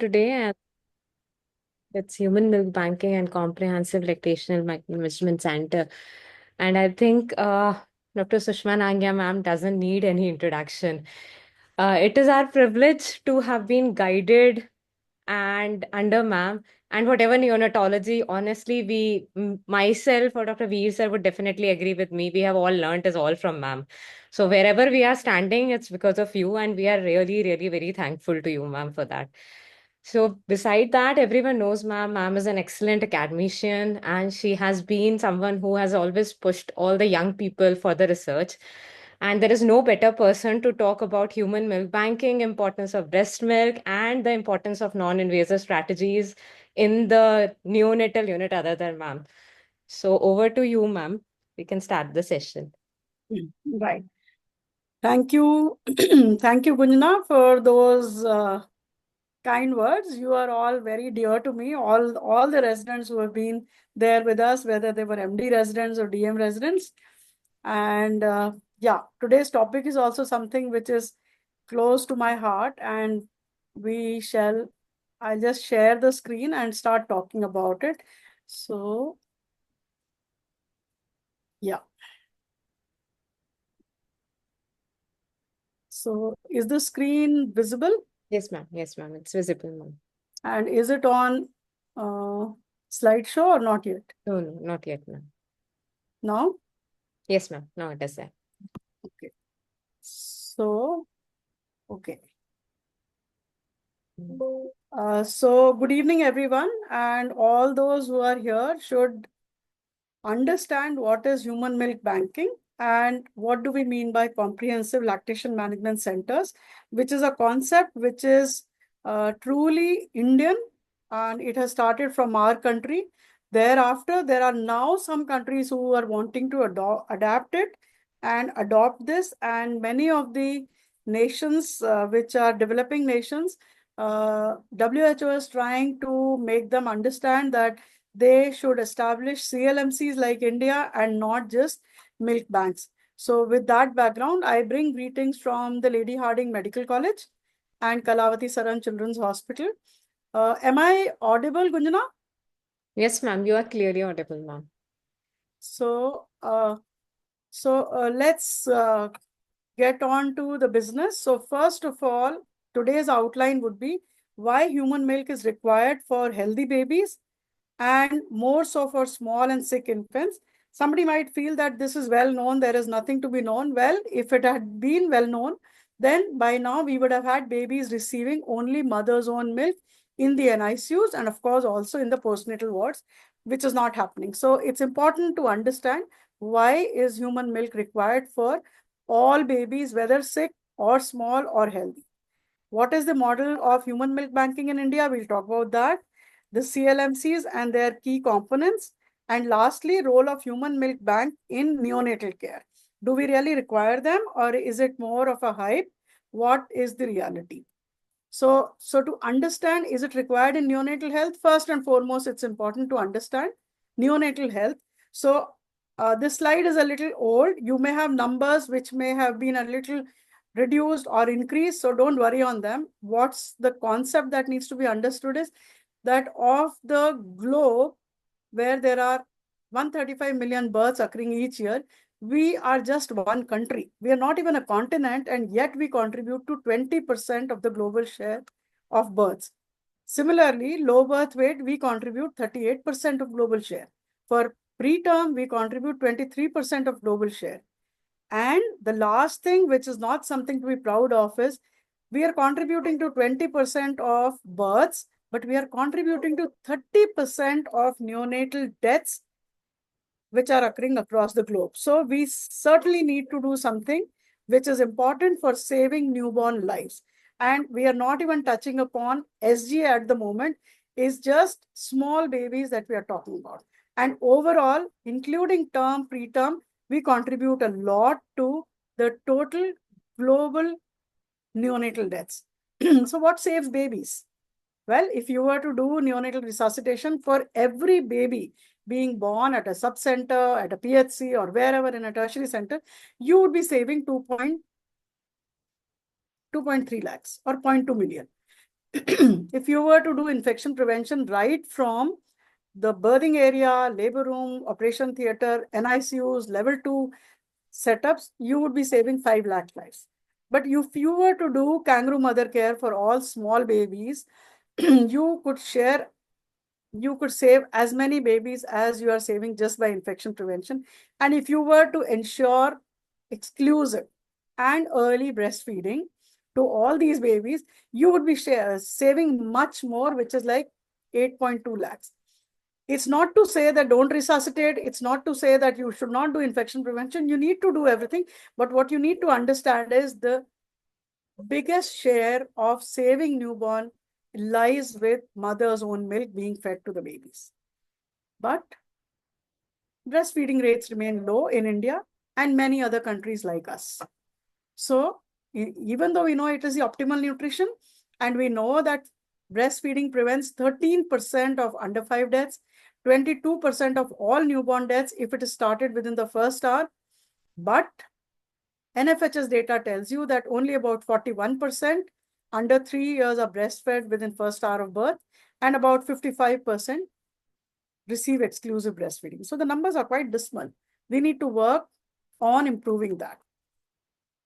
today, and it's Human Milk Banking and Comprehensive Lactational Management Center. And I think Dr. Sushma Nangia ma'am doesn't need any introduction. It is our privilege to have been guided and under ma'am, and whatever neonatology, honestly, myself or Dr. Veer sir would definitely agree with me. We have all learnt is all from ma'am. So wherever we are standing, it's because of you, and we are really, really very thankful to you, ma'am, for that. So beside that, everyone knows ma'am. Ma'am is an excellent academician, and she has been someone who has always pushed all the young people for the research. And there is no better person to talk about human milk banking, importance of breast milk, and the importance of non-invasive strategies in the neonatal unit other than ma'am. So over to you, ma'am. We can start the session. Right. Thank you. Thank you, Gunjana, for those kind words. You are all very dear to me. All the residents who have been there with us, whether they were MD residents or DM residents. And yeah, today's topic is also something which is close to my heart, and I'll just share the screen and start talking about it. So, yeah. So, is the screen visible? Yes, ma'am. Yes, ma'am. It's visible, ma'am. And is it on slideshow or not yet? No, no, not yet, ma'am. Now? Yes, ma'am. No, it is there. Okay. So, okay. So good evening, everyone. And all those who are here should understand what is human milk banking and what do we mean by comprehensive lactation management centers, which is a concept which is truly Indian, and it has started from our country. Thereafter, there are now some countries who are wanting to adapt it and adopt this, and many of the nations which are developing nations, WHO is trying to make them understand that they should establish CLMCs like India and not just milk banks. So with that background, I bring greetings from the Lady Hardinge Medical College and Kalavati Saran Children's Hospital. Am I audible, Gunjana? Yes, ma'am. You are clearly audible, ma'am. So, let's get on to the business. So first of all, today's outline would be why human milk is required for healthy babies and more so for small and sick infants. Somebody might feel that this is well known, there is nothing to be known. Well, if it had been well known, then by now we would have had babies receiving only mother's own milk in the NICUs and of course also in the postnatal wards, which is not happening. So it's important to understand why is human milk required for all babies, whether sick or small or healthy. What is the model of human milk banking in India? We'll talk about that. The CLMCs and their key components. And lastly, role of human milk bank in neonatal care. Do we really require them or is it more of a hype? What is the reality? So to understand, is it required in neonatal health? First and foremost, it's important to understand neonatal health. So this slide is a little old. You may have numbers which may have been a little reduced or increased, so don't worry on them. What's the concept that needs to be understood is that of the globe, where there are 135 million births occurring each year, we are just one country. We are not even a continent, and yet we contribute to 20% of the global share of births. Similarly, low birth weight, we contribute 38% of global share. For preterm, we contribute 23% of global share. And the last thing, which is not something to be proud of, is we are contributing to 20% of births, but we are contributing to 30% of neonatal deaths, which are occurring across the globe. So we certainly need to do something which is important for saving newborn lives. And we are not even touching upon SGA at the moment. It's just small babies that we are talking about. And overall, including term, preterm, we contribute a lot to the total global neonatal deaths. So what saves babies? Well, if you were to do neonatal resuscitation for every baby being born at a sub-center, at a PHC or wherever in a tertiary center, you would be saving 2.3 lakhs or 0.2 million. if you were to do infection prevention right from the birthing area, labor room, operation theater, NICUs, level 2 setups, you would be saving 5 lakh lives. But if you were to do kangaroo mother care for all small babies, you could save as many babies as you are saving just by infection prevention. And if you were to ensure exclusive and early breastfeeding to all these babies, you would be saving much more, which is like 8.2 lakhs. It's not to say that don't resuscitate. It's not to say that you should not do infection prevention. You need to do everything. But what you need to understand is the biggest share of saving newborn lies with mother's own milk being fed to the babies. But breastfeeding rates remain low in India and many other countries like us. So even though we know it is the optimal nutrition, and we know that breastfeeding prevents 13% of under 5 deaths, 22% of all newborn deaths if it is started within the first hour. But NFHS data tells you that only about 41% under 3 years are breastfed within first hour of birth, and about 55% receive exclusive breastfeeding. So the numbers are quite dismal. We need to work on improving that.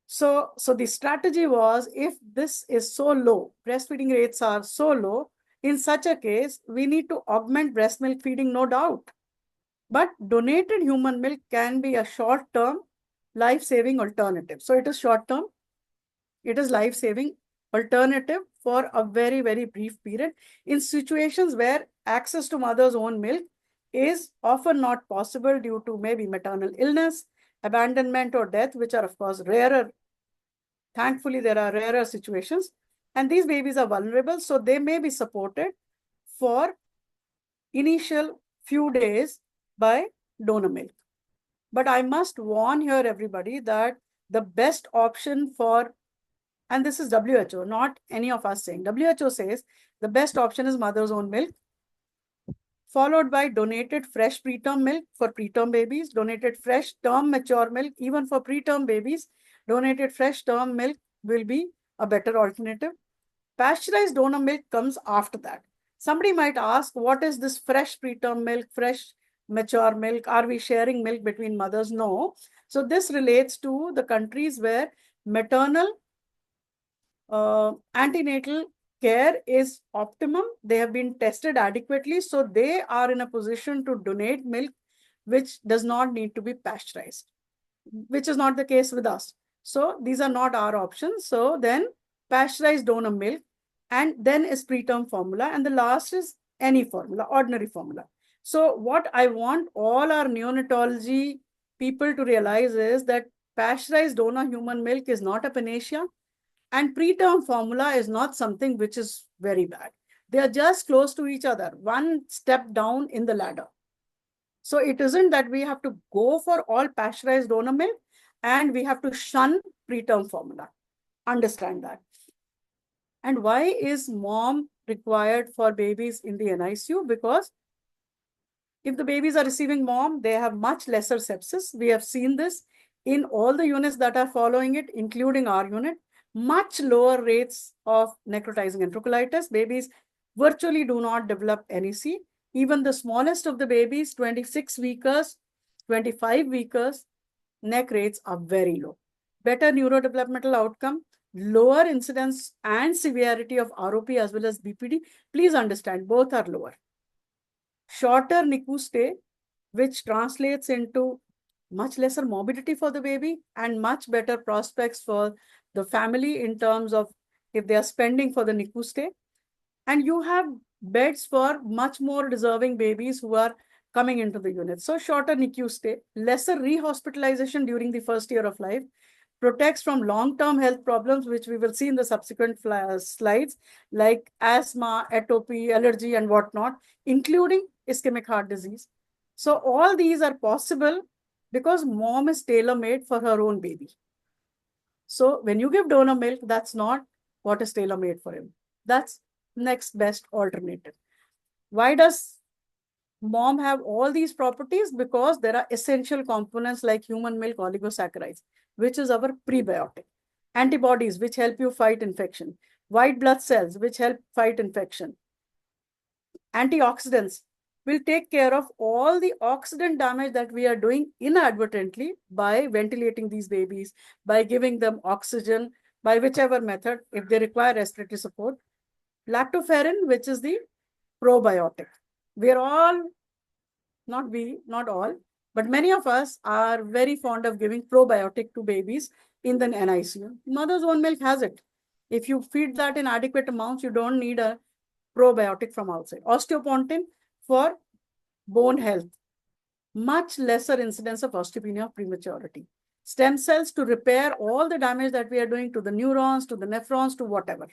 So the strategy was, if this is so low, breastfeeding rates are so low, in such a case, we need to augment breast milk feeding, no doubt. But donated human milk can be a short-term, life-saving alternative. So it is short-term, it is life-saving alternative for a very, very brief period in situations where access to mother's own milk is often not possible due to maybe maternal illness, abandonment, or death, which are, of course, rarer. Thankfully, there are rarer situations, and these babies are vulnerable, so they may be supported for initial few days by donor milk. But I must warn here everybody that the best option for, and this is WHO, not any of us saying, WHO says the best option is mother's own milk, followed by donated fresh preterm milk for preterm babies, donated fresh term mature milk, even for preterm babies, donated fresh term milk will be a better alternative. Pasteurized donor milk comes after that. Somebody might ask, what is this fresh preterm milk, fresh mature milk? Are we sharing milk between mothers? No. So this relates to the countries where maternal antenatal care is optimum. They have been tested adequately, so they are in a position to donate milk which does not need to be pasteurized, which is not the case with us. So these are not our options. So then pasteurized donor milk, and then is preterm formula, and the last is any formula, ordinary formula. So what I want all our neonatology people to realize is that pasteurized donor human milk is not a panacea, and preterm formula is not something which is very bad. They are just close to each other, one step down in the ladder. So it isn't that we have to go for all pasteurized donor milk and we have to shun preterm formula. Understand that. And why is mom required for babies in the NICU? Because if the babies are receiving mom, they have much lesser sepsis. We have seen this in all the units that are following it, including our unit. Much lower rates of necrotizing enterocolitis. Babies virtually do not develop NEC. Even the smallest of the babies, 26 weekers, 25 weekers, neck rates are very low. Better neurodevelopmental outcome, lower incidence and severity of ROP as well as BPD. Please understand, both are lower. Shorter NICU stay, which translates into much lesser morbidity for the baby and much better prospects for the family in terms of if they are spending for the NICU stay. And you have beds for much more deserving babies who are coming into the unit. So shorter NICU stay, lesser rehospitalization during the first year of life, protects from long-term health problems, which we will see in the subsequent slides, like asthma, atopy, allergy, and whatnot, including ischemic heart disease. So all these are possible because mom is tailor-made for her own baby. So when you give donor milk, that's not what is tailor-made for him. That's next best alternative. Why does mom have all these properties? Because there are essential components like human milk oligosaccharides, which is our prebiotic. Antibodies, which help you fight infection. white blood cells, which help fight infection. Antioxidants will take care of all the oxidant damage that we are doing inadvertently by ventilating these babies, by giving them oxygen, by whichever method, if they require respiratory support. Lactoferrin, which is the probiotic. We are all, not all, but many of us are very fond of giving probiotic to babies in the NICU. Mother's own milk has it. If you feed that in adequate amounts, you don't need a probiotic from outside. Osteopontin for bone health, much lesser incidence of osteopenia of prematurity. Stem cells to repair all the damage that we are doing to the neurons, to the nephrons, to whatever.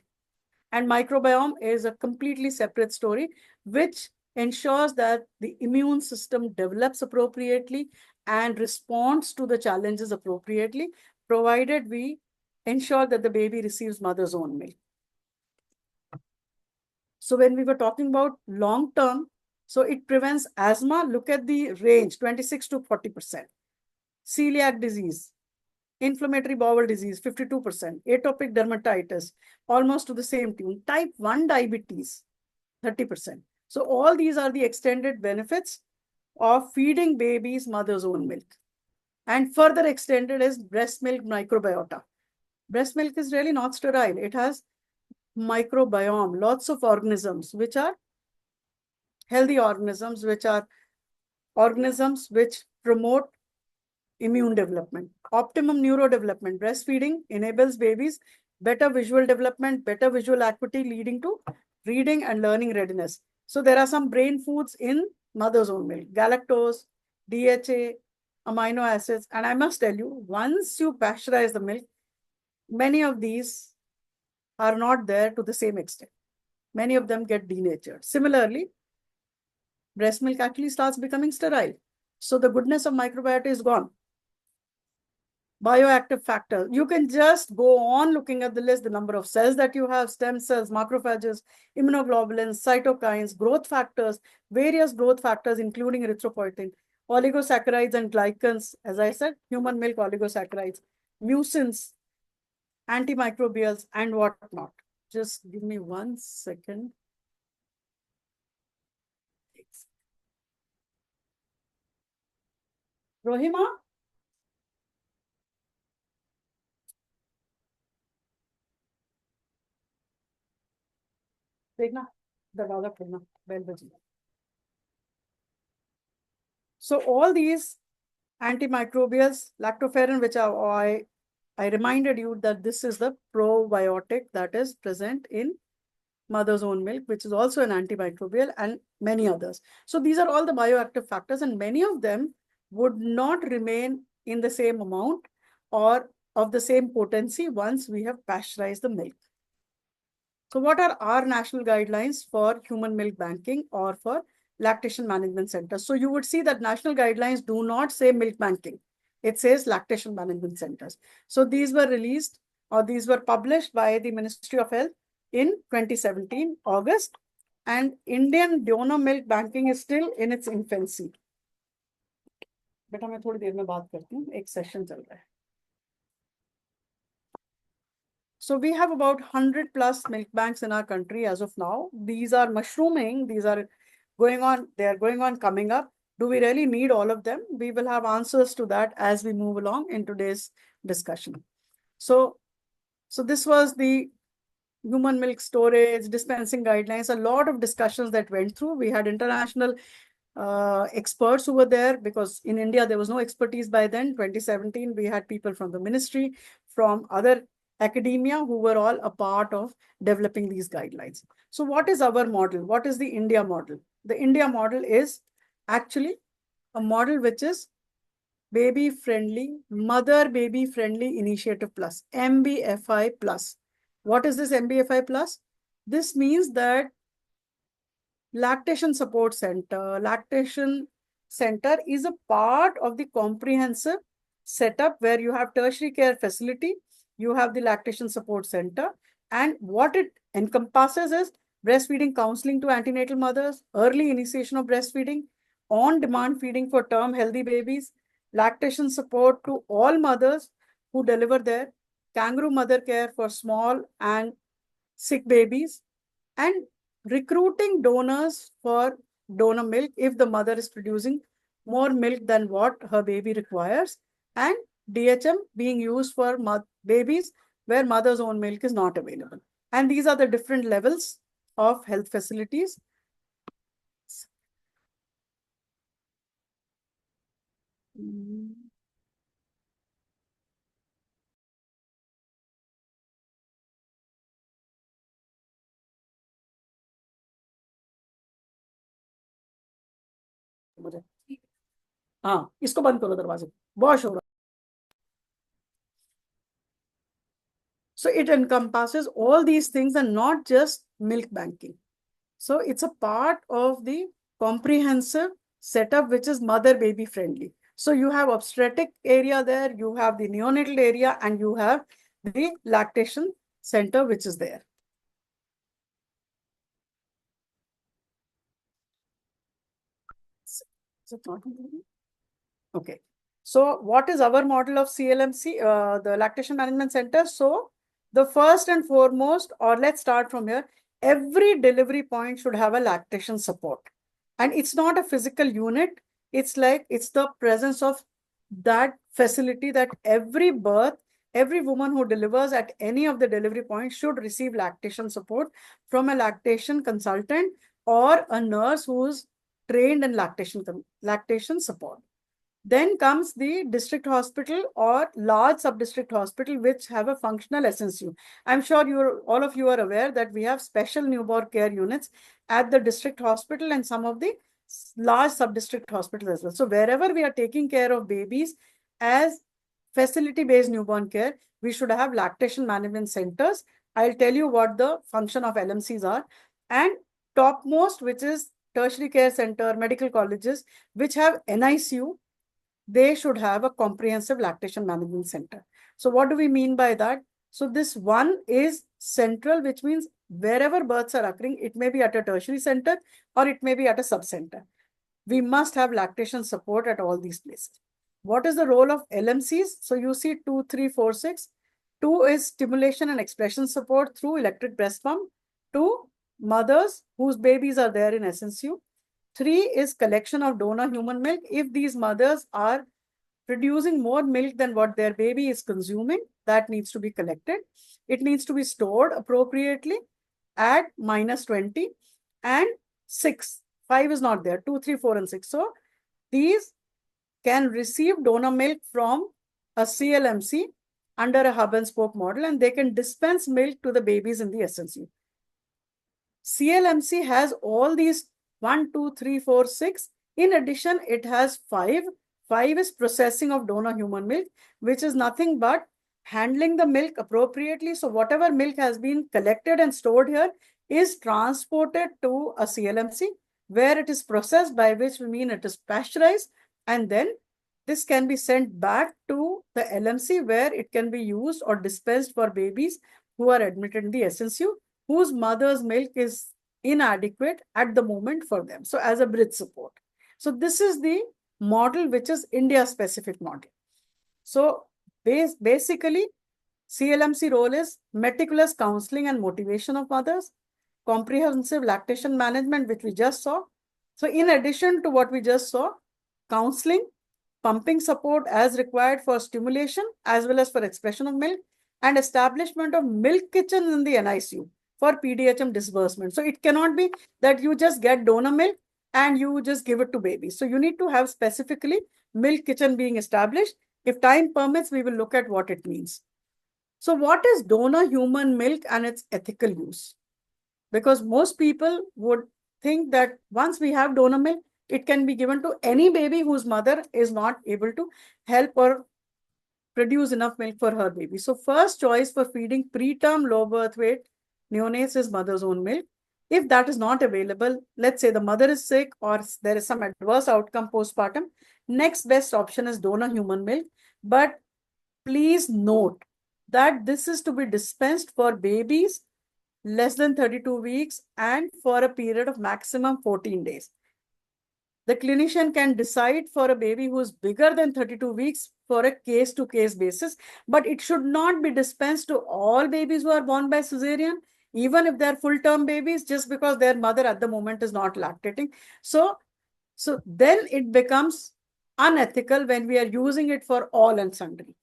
And microbiome is a completely separate story, which ensures that the immune system develops appropriately and responds to the challenges appropriately, provided we ensure that the baby receives mother's own milk. So when we were talking about long term, so it prevents asthma. Look at the range, 26 to 40%. Celiac disease, inflammatory bowel disease, 52%. Atopic dermatitis, almost to the same tune. Type 1 diabetes, 30%. So all these are the extended benefits of feeding babies mother's own milk. And further extended is breast milk microbiota. Breast milk is really not sterile. It has microbiome, lots of organisms, which are healthy organisms, which are organisms which promote immune development. Optimum neurodevelopment. Breastfeeding enables babies better visual development, better visual acuity, leading to reading and learning readiness. So there are some brain foods in mother's own milk: galactose, DHA, amino acids. And I must tell you, once you pasteurize the milk, many of these are not there to the same extent. Many of them get denatured. Similarly, breast milk actually starts becoming sterile. So the goodness of microbiota is gone. Bioactive factors. You can just go on looking at the list, the number of cells that you have, stem cells, macrophages, immunoglobulins, cytokines, growth factors, various growth factors, including erythropoietin, oligosaccharides and glycans, as I said, human milk oligosaccharides, mucins, antimicrobials, and whatnot. Just give me 1 second. Rohima? देखना दरवाजा खोलना bell बजी. So all these antimicrobials, lactoferrin, which I reminded you that this is the probiotic that is present in mother's own milk, which is also an antimicrobial, and many others. So these are all the bioactive factors, and many of them would not remain in the same amount or of the same potency once we have pasteurized the milk. So what are our national guidelines for human milk banking or for lactation management centers? So you would see that national guidelines do not say milk banking. It says lactation management centers. So these were released, or these were published by the Ministry of Health in 2017, August. And Indian donor milk banking is still in its infancy. बेटा मैं थोड़ी देर में बात करती हूँ, एक session चल रहा है. So we have about 100 plus milk banks in our country as of now. These are mushrooming. These are going on. They are going on coming up. Do we really need all of them? We will have answers to that as we move along in today's discussion. So this was the human milk storage, dispensing guidelines, a lot of discussions that went through. We had international experts who were there, because in India, there was no expertise by then. 2017, we had people from the ministry, from other academia, who were all a part of developing these guidelines. So what is our model? What is the India model? The India model is actually a model which is baby friendly, mother baby friendly initiative plus, MBFI plus. What is this MBFI plus? This means that lactation support center, lactation center is a part of the comprehensive setup where you have tertiary care facility, you have the lactation support center, and what it encompasses is breastfeeding counseling to antenatal mothers, early initiation of breastfeeding, on-demand feeding for term healthy babies, lactation support to all mothers who deliver there, kangaroo mother care for small and sick babies, and recruiting donors for donor milk if the mother is producing more milk than what her baby requires, and DHM being used for babies where mother's own milk is not available. And these are the different levels of health facilities. मुझे हाँ इसको बंद करो दरवाजे, wash हो रहा. So it encompasses all these things and not just milk banking. So it's a part of the comprehensive setup which is mother baby friendly. So you have obstetric area there, you have the neonatal area, and you have the lactation center which is there. Is it not? Okay. So what is our model of CLMC, the lactation management center? So the first and foremost, or let's start from here, every delivery point should have a lactation support. And it's not a physical unit. It's like, it's the presence of that facility that every birth, every woman who delivers at any of the delivery points should receive lactation support from a lactation consultant or a nurse who's trained in lactation support. Then comes the district hospital or large sub-district hospital, which have a functional SNCU. I'm sure all of you are aware that we have special newborn care units at the district hospital and some of the large sub-district hospitals as well. So wherever we are taking care of babies as facility-based newborn care, we should have lactation management centers. I'll tell you what the function of LMCs are. And topmost, which is tertiary care center, medical colleges, which have NICU, they should have a comprehensive lactation management center. So what do we mean by that? So this one is central, which means wherever births are occurring, it may be at a tertiary center or it may be at a sub-center. We must have lactation support at all these places. What is the role of LMCs? So you see 2, 3, 4, 6. 2 is stimulation and expression support through electric breast pump to mothers whose babies are there in SNCU. 3 is collection of donor human milk. If these mothers are producing more milk than what their baby is consuming, that needs to be collected. It needs to be stored appropriately at -20. And 6, 5 is not there, 2, 3, 4, and 6. So these can receive donor milk from a CLMC under a hub and spoke model, and they can dispense milk to the babies in the SNCU. CLMC has all these 1, 2, 3, 4, 6. In addition, it has 5. 5 is processing of donor human milk, which is nothing but handling the milk appropriately. So whatever milk has been collected and stored here is transported to a CLMC where it is processed, by which we mean it is pasteurized, and then this can be sent back to the LMC where it can be used or dispensed for babies who are admitted in the SNCU, whose mother's milk is inadequate at the moment for them. So as a bridge support. So this is the model, which is India-specific model. So basically, CLMC role is meticulous counseling and motivation of mothers, comprehensive lactation management, which we just saw. So in addition to what we just saw, counseling, pumping support as required for stimulation as well as for expression of milk, and establishment of milk kitchens in the NICU for PDHM disbursement. So it cannot be that you just get donor milk and you just give it to babies. So you need to have specifically milk kitchen being established. If time permits, we will look at what it means. So what is donor human milk and its ethical use? Because most people would think that once we have donor milk, it can be given to any baby whose mother is not able to help or produce enough milk for her baby. So first choice for feeding preterm low birth weight neonates is mother's own milk. If that is not available, let's say the mother is sick or there is some adverse outcome postpartum, next best option is donor human milk. But please note that this is to be dispensed for babies less than 32 weeks and for a period of maximum 14 days. The clinician can decide for a baby who is bigger than 32 weeks for a case-to-case basis, but it should not be dispensed to all babies who are born by cesarean. even if they're full-term babies, just because their mother at the moment is not lactating. So then it becomes unethical when we are using it for all and sundry.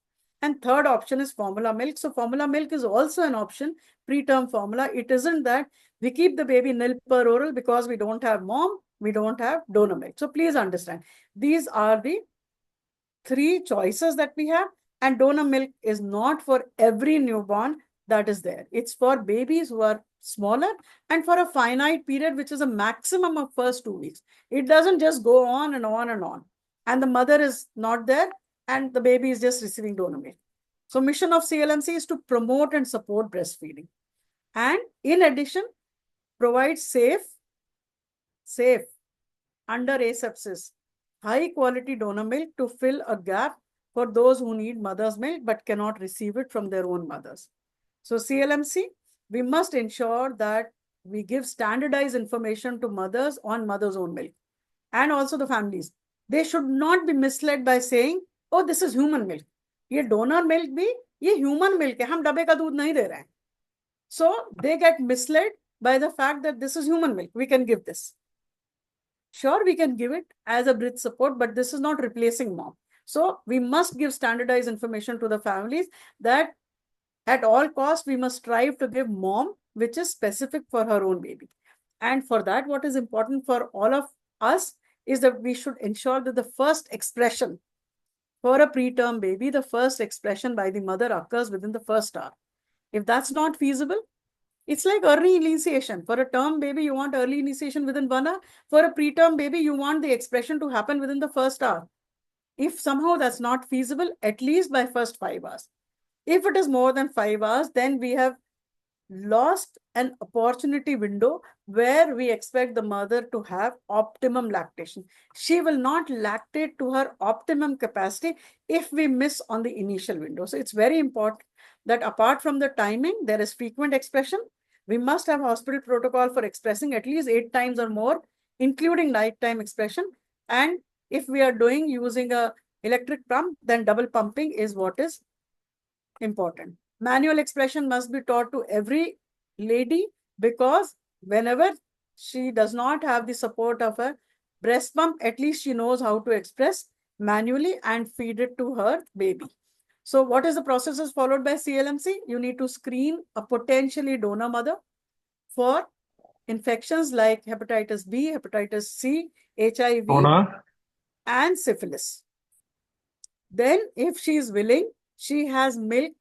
And third option is formula milk. So formula milk is also an option, preterm formula. It isn't that we keep the baby nil per oral because we don't have mom, we don't have donor milk. So please understand, these are the three choices that we have, and donor milk is not for every newborn that is there. It's for babies who are smaller and for a finite period, which is a maximum of first 2 weeks. It doesn't just go on and on and on, and the mother is not there and the baby is just receiving donor milk. So mission of CLMC is to promote and support breastfeeding, and in addition provide safe under asepsis high quality donor milk to fill a gap for those who need mother's milk but cannot receive it from their own mothers. So CLMC, we must ensure that we give standardized information to mothers on mother's own milk and also the families. They should not be misled by saying, oh, this is human milk. ये donor milk भी ये human milk है, हम डब्बे का दूध नहीं दे रहे हैं. So they get misled by the fact that this is human milk. We can give this. Sure, we can give it as a breath support, but this is not replacing mom. So we must give standardized information to the families that at all costs, we must strive to give mom, which is specific for her own baby. And for that, what is important for all of us is that we should ensure that the first expression for a preterm baby, the first expression by the mother occurs within the first hour. If that's not feasible, it's like early initiation. For a term baby, you want early initiation within 1 hour. For a preterm baby, you want the expression to happen within the first hour. If somehow that's not feasible, at least by first 5 hours. If it is more than 5 hours, then we have lost an opportunity window where we expect the mother to have optimum lactation. She will not lactate to her optimum capacity if we miss on the initial window. So it's very important that apart from the timing, there is frequent expression. We must have hospital protocol for expressing at least 8 times or more, including nighttime expression. And if we are doing using a electric pump, then double pumping is what is important. Manual expression must be taught to every lady because whenever she does not have the support of a breast pump, at least she knows how to express manually and feed it to her baby. So what is the processes followed by CLMC? You need to screen a potentially donor mother for infections like hepatitis B, hepatitis C, HIV, Mona, and syphilis. Then if she is willing, she has milk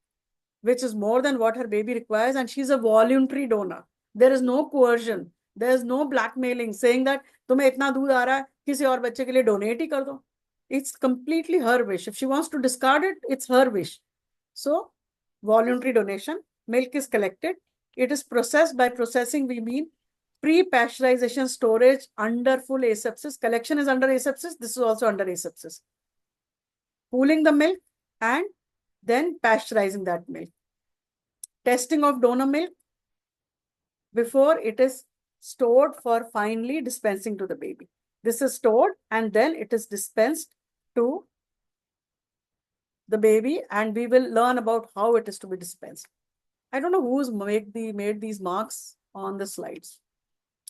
which is more than what her baby requires, and she's a voluntary donor. There is no coercion. There is no blackmailing saying that तुम्हें इतना दूध आ रहा है किसी और बच्चे के लिए donate ही कर दो. It's completely her wish. If she wants to discard it, it's her wish. So voluntary donation, milk is collected. It is processed. By processing, we mean pre-pasteurization storage under full asepsis. Collection is under asepsis. This is also under asepsis. Cooling the milk and then pasteurizing that milk. Testing of donor milk before it is stored for finally dispensing to the baby. This is stored and then it is dispensed to the baby, and we will learn about how it is to be dispensed. I don't know who's made these marks on the slides.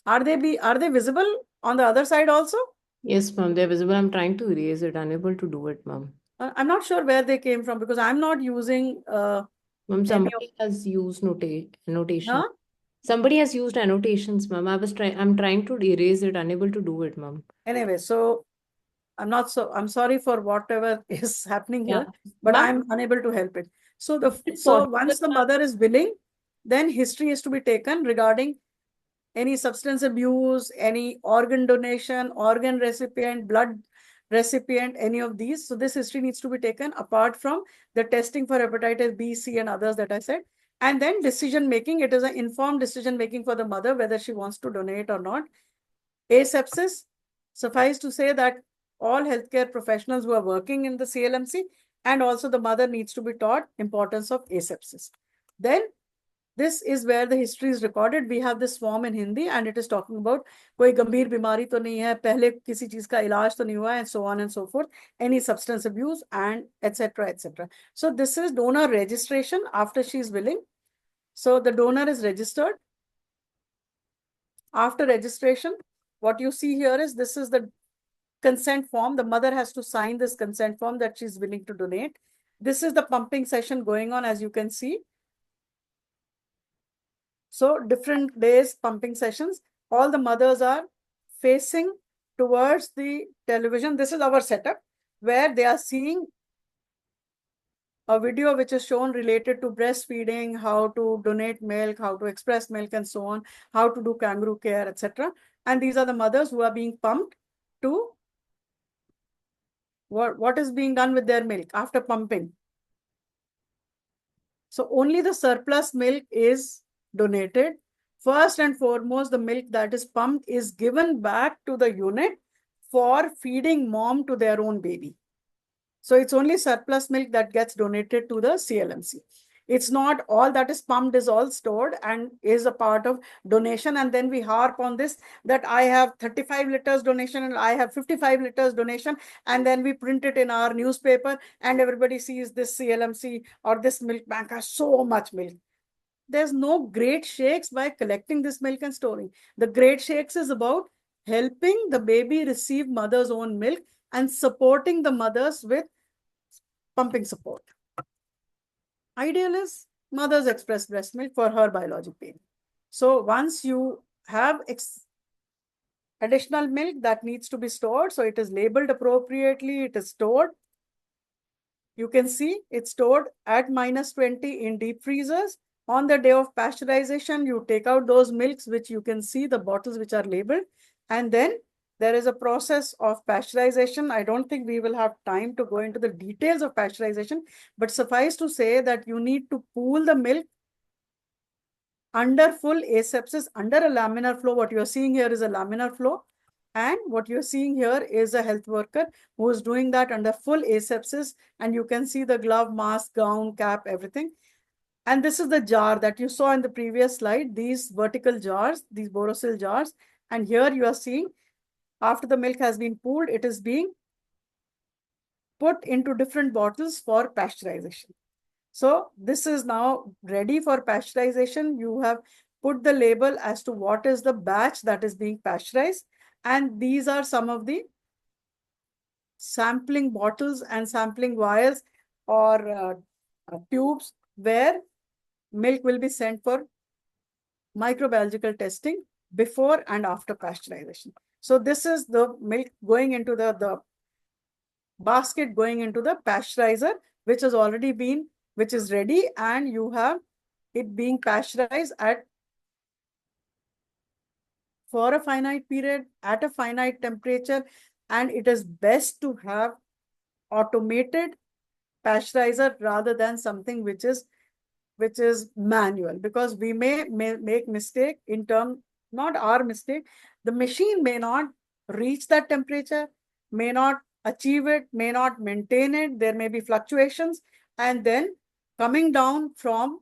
Are they visible on the other side also? Yes, ma'am, they're visible. I'm trying to erase it, unable to do it, ma'am. I'm not sure where they came from because I'm not using Ma'am, any of. somebody has used annotation. Huh? Somebody has used annotations, ma'am. I'm trying to erase it, unable to do it, ma'am. Anyway, so I'm sorry for whatever is happening Yeah. here, but Ma'am, I'm unable to help it. So it's so possible, once the ma'am. mother is willing, then history is to be taken regarding any substance abuse, any organ donation, organ recipient, blood recipient, any of these. So this history needs to be taken apart from the testing for hepatitis B, C, and others that I said. And then decision making, it is an informed decision making for the mother whether she wants to donate or not. Asepsis, suffice to say that all healthcare professionals who are working in the CLMC and also the mother needs to be taught importance of asepsis. Then this is where the history is recorded. We have this form in Hindi and it is talking about कोई गंभीर बीमारी तो नहीं है, पहले किसी चीज का इलाज तो नहीं हुआ, and so on and so forth, any substance abuse and etc. etc. So this is donor registration after she is willing. So the donor is registered. After registration, what you see here is this is the consent form. The mother has to sign this consent form that she's willing to donate. This is the pumping session going on, as you can see. So different days, pumping sessions. All the mothers are facing towards the television. This is our setup where they are seeing a video which is shown related to breastfeeding, how to donate milk, how to express milk and so on, how to do kangaroo care, etc. And these are the mothers who are being pumped to what is being done with their milk after pumping. So only the surplus milk is donated. First and foremost, the milk that is pumped is given back to the unit for feeding mom to their own baby. So it's only surplus milk that gets donated to the CLMC. It's not all that is pumped is all stored and is a part of donation. And then we harp on this that I have 35 liters donation and I have 55 liters donation. And then we print it in our newspaper and everybody sees this CLMC or this milk bank has so much milk. There's no great shakes by collecting this milk and storing. The great shakes is about helping the baby receive mother's own milk and supporting the mothers with pumping support. Ideal is mother's express breast milk for her biologic baby. So once you have additional milk that needs to be stored, so it is labeled appropriately, it is stored. You can see it's stored at -20 in deep freezers. On the day of pasteurization, you take out those milks, which you can see the bottles which are labeled, and then there is a process of pasteurization. I don't think we will have time to go into the details of pasteurization, but suffice to say that you need to cool the milk under full asepsis, under a laminar flow. What you're seeing here is a laminar flow. And what you're seeing here is a health worker who is doing that under full asepsis. And you can see the glove, mask, gown, cap, everything. And this is the jar that you saw in the previous slide, these vertical jars, these Borosil jars. And here you are seeing after the milk has been pooled, it is being put into different bottles for pasteurization. So this is now ready for pasteurization. You have put the label as to what is the batch that is being pasteurized. And these are some of the sampling bottles and sampling vials or tubes where milk will be sent for microbiological testing before and after pasteurization. So this is the milk going into the basket going into the pasteurizer, which has already been, which is ready, and you have it being pasteurized for a finite period at a finite temperature. And it is best to have automated pasteurizer rather than something which is manual, because we may make mistake in term, not our mistake. The machine may not reach that temperature, may not achieve it, may not maintain it. There may be fluctuations. And then coming down from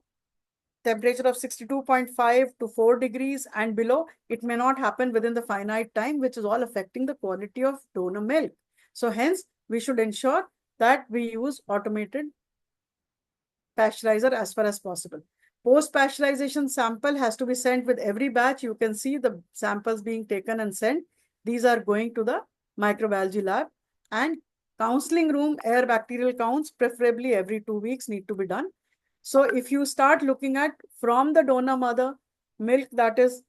temperature of 62.5 to 4 degrees and below, it may not happen within the finite time, which is all affecting the quality of donor milk. So hence, we should ensure that we use automated pasteurizer as far as possible. Post-pasteurization sample has to be sent with every batch. You can see the samples being taken and sent. These are going to the microbiology lab. And counseling room air bacterial counts, preferably every 2 weeks, need to be done. So if you start looking at from the donor mother, milk that is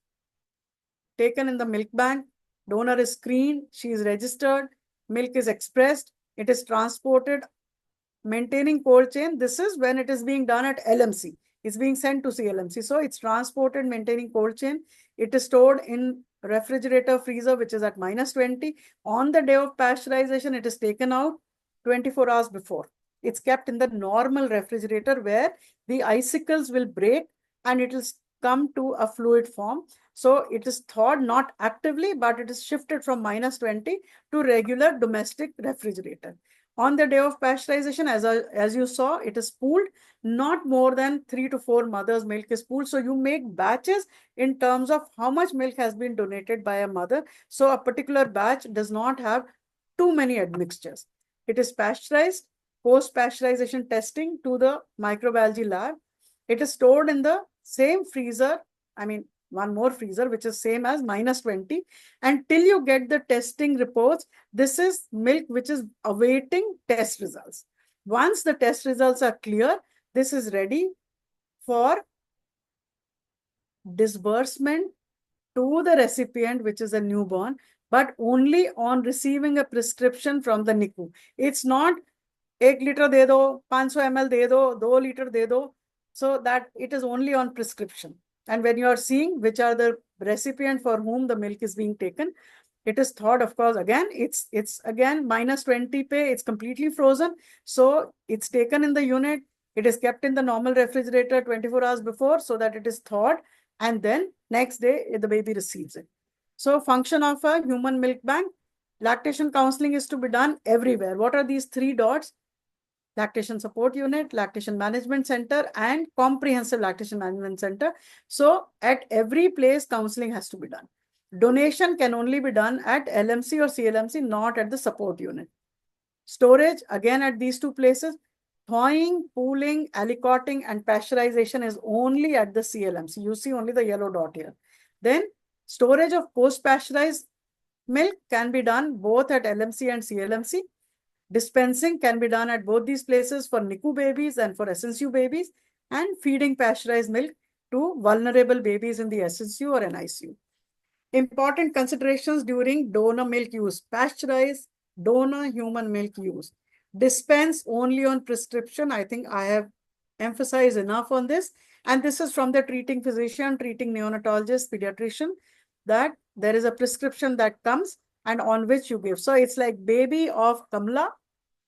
taken in the milk bank, donor is screened, she is registered, milk is expressed, it is transported, maintaining cold chain. This is when it is being done at LMC. It's being sent to CLMC. So it's transported, maintaining cold chain. It is stored in refrigerator freezer, which is at -20. On the day of pasteurization, it is taken out 24 hours before. It's kept in the normal refrigerator where the icicles will break and it will come to a fluid form. So it is thawed not actively, but it is shifted from -20 to regular domestic refrigerator. On the day of pasteurization, as you saw, it is pooled. Not more than 3 to 4 mothers' milk is pooled. So you make batches in terms of how much milk has been donated by a mother. So a particular batch does not have too many admixtures. It is pasteurized, post-pasteurization testing to the microbiology lab. It is stored in the same freezer, I mean, one more freezer, which is same as -20. And till you get the testing reports, this is milk which is awaiting test results. Once the test results are clear, this is ready for disbursement to the recipient, which is a newborn, but only on receiving a prescription from the NICU. It's not 1 liter de do, 500 ml de do, 2 liter de do, so that it is only on prescription. And when you are seeing which are the recipient for whom the milk is being taken, it is thought, of course, again, it's again -20 pay, it's completely frozen. So it's taken in the unit, it is kept in the normal refrigerator 24 hours before so that it is thawed, and then next day the baby receives it. So function of a human milk bank, lactation counseling is to be done everywhere. What are these 3 dots? Lactation support unit, lactation management center, and comprehensive lactation management center. So at every place, counseling has to be done. Donation can only be done at LMC or CLMC, not at the support unit. Storage, again at these 2 places. Thawing, pooling, alicotting, and pasteurization is only at the CLMC. You see only the yellow dot here. Then storage of post-pasteurized milk can be done both at LMC and CLMC. Dispensing can be done at both these places for NICU babies and for SNCU babies, and feeding pasteurized milk to vulnerable babies in the SNCU or NICU. Important considerations during donor milk use: pasteurized donor human milk use. Dispense only on prescription. I think I have emphasized enough on this. And this is from the treating physician, treating neonatologist, pediatrician, that there is a prescription that comes and on which you give. So it's like baby of Kamla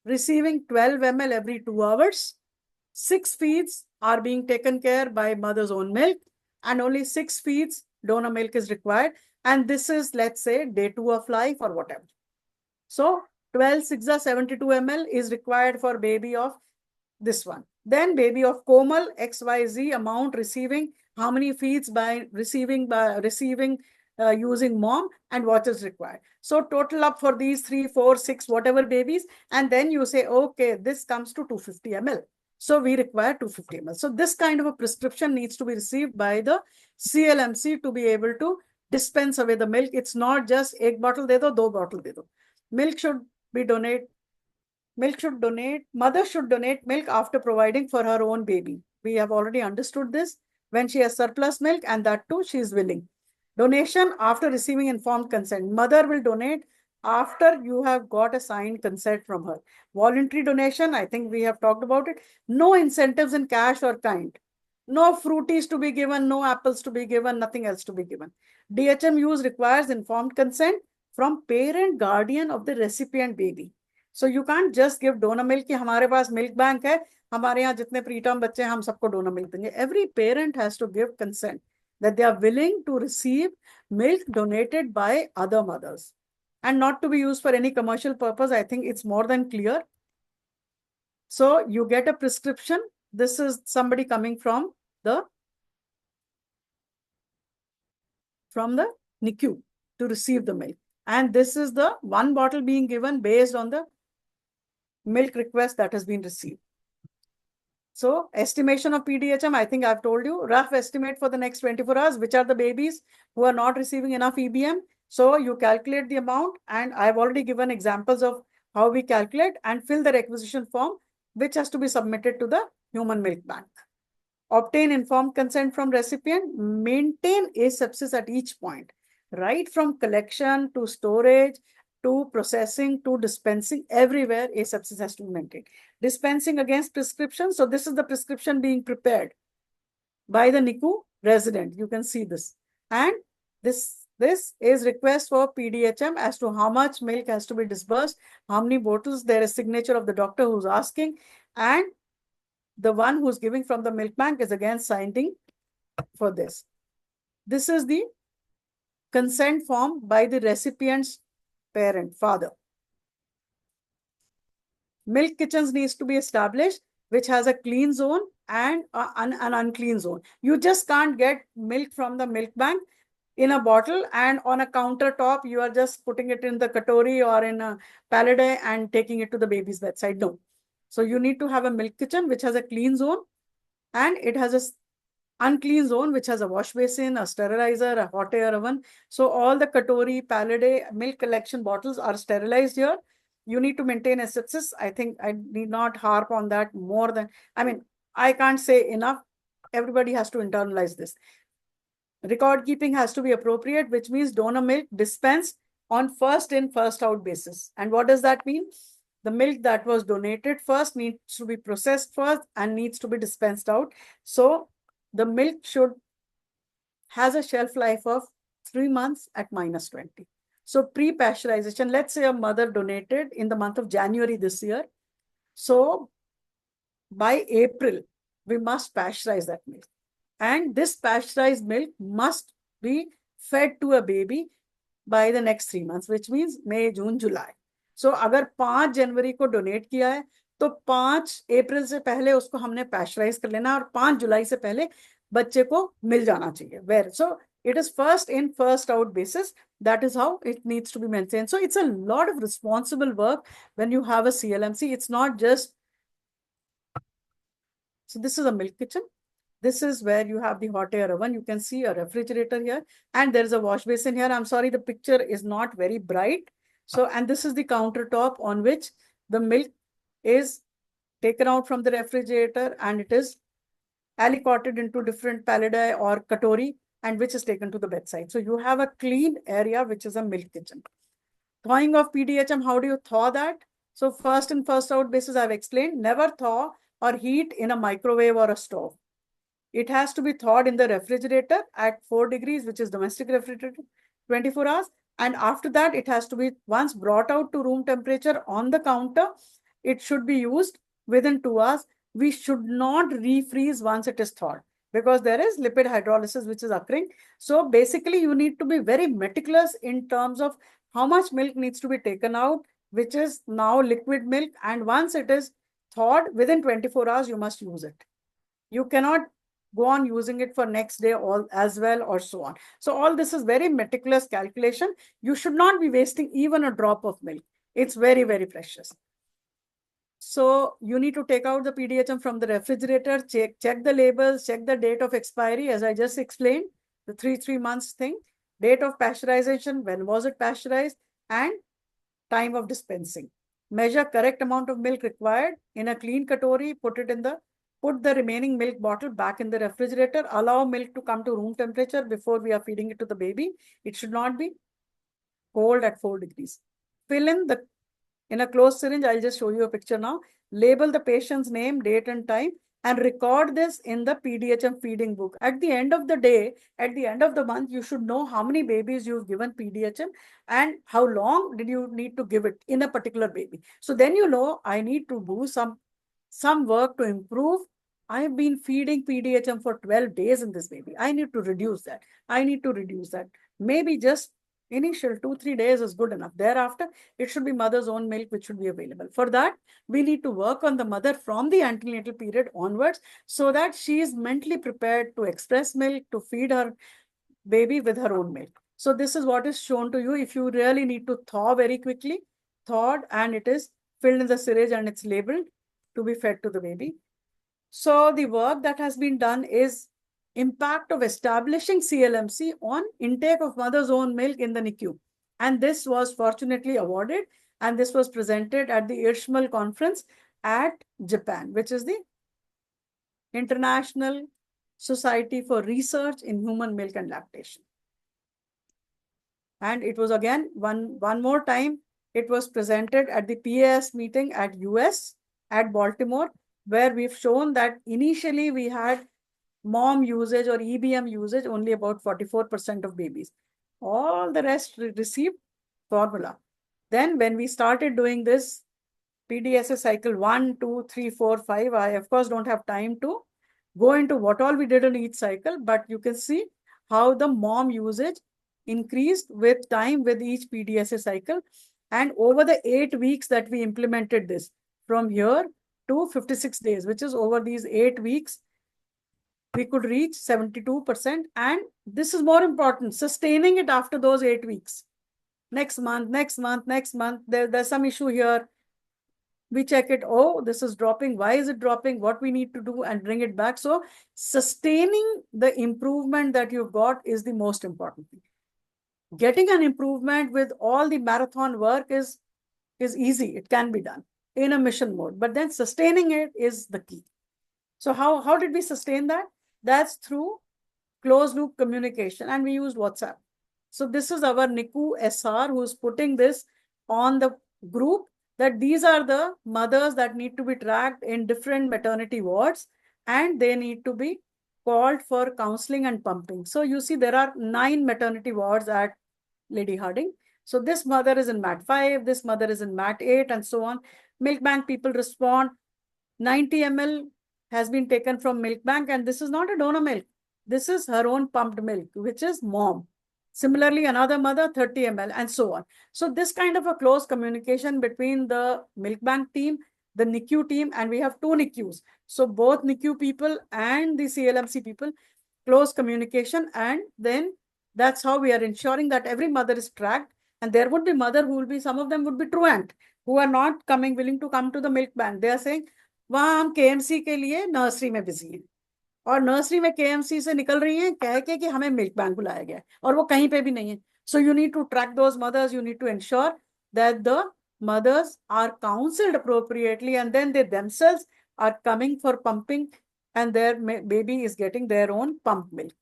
receiving 12 ml every 2 hours. 6 feeds are being taken care by mother's own milk, and only 6 feeds donor milk is required. And this is, let's say, day 2 of life or whatever. So 12 6 are 72 ml is required for baby of this one. Then baby of Komal, XYZ amount receiving, how many feeds by receiving using mom, and what is required. So total up for these 3, 4, 6, whatever babies, and then you say, okay, this comes to 250 ml. So we require 250 ml. So this kind of a prescription needs to be received by the CLMC to be able to dispense away the milk. It's not just 1 bottle de do, 2 bottle de do. Milk should be mother should donate milk after providing for her own baby. We have already understood this. When she has surplus milk, and that too she is willing. Donation after receiving informed consent. Mother will donate after you have got a signed consent from her. Voluntary donation, I think we have talked about it. No incentives in cash or kind. No fruities to be given, no apples to be given, nothing else to be given. DHM use requires informed consent from parent guardian of the recipient baby. So you can't just give donor milk कि हमारे पास milk bank है, हमारे यहाँ जितने preterm बच्चे हैं हम सबको donor milk देंगे. Every parent has to give consent that they are willing to receive milk donated by other mothers and not to be used for any commercial purpose. I think it's more than clear. So you get a prescription. This is somebody coming from the NICU to receive the milk. And this is the 1 bottle being given based on the milk request that has been received. So estimation of PDHM, I think I've told you, rough estimate for the next 24 hours, which are the babies who are not receiving enough EBM. So you calculate the amount, and I've already given examples of how we calculate, and fill the requisition form, which has to be submitted to the human milk bank. Obtain informed consent from recipient, maintain asepsis at each point, right from collection to storage, to processing, to dispensing, everywhere asepsis has to be maintained. Dispensing against prescription. So this is the prescription being prepared by the NICU resident. You can see this. And this is request for PDHM as to how much milk has to be disbursed, how many bottles. There is signature of the doctor who's asking, and the one who's giving from the milk bank is again signing for this. This is the consent form by the recipient's parent, father. Milk kitchens needs to be established, which has a clean zone and an unclean zone. You just can't get milk from the milk bank in a bottle and on a countertop, you are just putting it in the katori or in a palade and taking it to the baby's bedside. No. So you need to have a milk kitchen which has a clean zone, and it has a unclean zone, which has a wash basin, a sterilizer, a hot air oven. So all the Katori, Paladay milk collection bottles are sterilized here. You need to maintain asepsis. I think I need not harp on that more than, I mean, I can't say enough. Everybody has to internalize this. Record keeping has to be appropriate, which means donor milk dispensed on first in, first out basis. And what does that mean? The milk that was donated first needs to be processed first and needs to be dispensed out. So the milk has a shelf life of 3 months at -20. So pre-pasteurization, let's say a mother donated in the month of January this year. So by April, we must pasteurize that milk. And this pasteurized milk must be fed to a baby by the next 3 months, which means May, June, July. So अगर 5 जनवरी को donate किया है तो 5 अप्रैल से पहले उसको हमने pasteurise कर लेना और 5 जुलाई से पहले बच्चे को मिल जाना चाहिए. Where so it is first in, first out basis. That is how it needs to be maintained. So it's a lot of responsible work when you have a CLMC. It's not just. So this is a milk kitchen. This is where you have the hot air oven. You can see a refrigerator here and there is a wash basin here. I'm sorry, the picture is not very bright. So, and this is the countertop on which the milk is taken out from the refrigerator and it is aliquoted into different pallidi or katori and which is taken to the bedside. So you have a clean area, which is a milk kitchen. Thawing of PDHM, how do you thaw that? So first in, first out basis, I've explained, never thaw or heat in a microwave or a stove. It has to be thawed in the refrigerator at 4 degrees, which is domestic refrigerator, 24 hours. And after that, it has to be once brought out to room temperature on the counter. It should be used within 2 hours. We should not refreeze once it is thawed because there is lipid hydrolysis which is occurring. So basically, you need to be very meticulous in terms of how much milk needs to be taken out, which is now liquid milk. And once it is thawed, within 24 hours, you must use it. You cannot go on using it for next day all as well or so on. So all this is very meticulous calculation. You should not be wasting even a drop of milk. It's very, very precious. So you need to take out the PDHM from the refrigerator, check the labels, check the date of expiry, as I just explained, the 3 months thing, date of pasteurization, when was it pasteurized, and time of dispensing. Measure correct amount of milk required in a clean katori, put the remaining milk bottle back in the refrigerator, allow milk to come to room temperature before we are feeding it to the baby. It should not be cold at 4 degrees. Fill in a closed syringe, I'll just show you a picture now. Label the patient's name, date and time and record this in the PDHM feeding book. At the end of the day, at the end of the month, you should know how many babies you've given PDHM and how long did you need to give it in a particular baby. So then you know I need to do some work to improve. I've been feeding PDHM for 12 days in this baby. I need to reduce that. I need to reduce that. Maybe just initial 2-3 days is good enough. Thereafter, it should be mother's own milk, which should be available. For that, we need to work on the mother from the antenatal period onwards so that she is mentally prepared to express milk, to feed her baby with her own milk. So this is what is shown to you. If you really need to thaw very quickly, thawed and it is filled in the syringe and it's labeled to be fed to the baby. So the work that has been done is impact of establishing CLMC on intake of mother's own milk in the NICU. And this was fortunately awarded and this was presented at the IRSHML conference at Japan, which is the International Society for Research in Human Milk and Lactation. And it was again, one more time, it was presented at the PAS meeting at US at Baltimore, where we've shown that initially we had mom usage or EBM usage only about 44% of babies. All the rest received formula. Then when we started doing this PDSS cycle 1, 2, 3, 4, 5, I of course don't have time to go into what all we did in each cycle, but you can see how the mom usage increased with time with each PDSA cycle. And over the 8 weeks that we implemented this, from here to 56 days, which is over these 8 weeks, we could reach 72%. And this is more important, sustaining it after those 8 weeks. Next month, there's some issue here. We check it. Oh, this is dropping. Why is it dropping? What we need to do and bring it back. So sustaining the improvement that you've got is the most important thing. Getting an improvement with all the marathon work is easy. It can be done in a mission mode, but then sustaining it is the key. So how did we sustain that? That's through closed loop communication, and we used WhatsApp. So this is our NICU SR who's putting this on the group, that these are the mothers that need to be tracked in different maternity wards, and they need to be called for counseling and pumping. So you see there are 9 maternity wards at Lady Hardinge. So this mother is in MAT 5, this mother is in MAT 8, and so on. Milk bank people respond. 90 ml has been taken from milk bank, and this is not a donor milk. This is her own pumped milk, which is mom. Similarly, another mother, 30 ml, and so on. So this kind of a close communication between the milk bank team, the NICU team, and we have 2 NICUs. So both NICU people and the CLMC people, close communication, and then that's how we are ensuring that every mother is tracked. And there would be mother who will be, some of them would be truant, who are not willing to come to the milk bank. They are saying, वहां हम KMC के लिए nursery में busy हैं, और nursery में KMC से निकल रही हैं कह के कि हमें मिल्क बैंक बुलाया गया है, और वो कहीं पे भी नहीं है. So you need to track those mothers. You need to ensure that the mothers are counseled appropriately, and then they themselves are coming for pumping, and their baby is getting their own pump milk.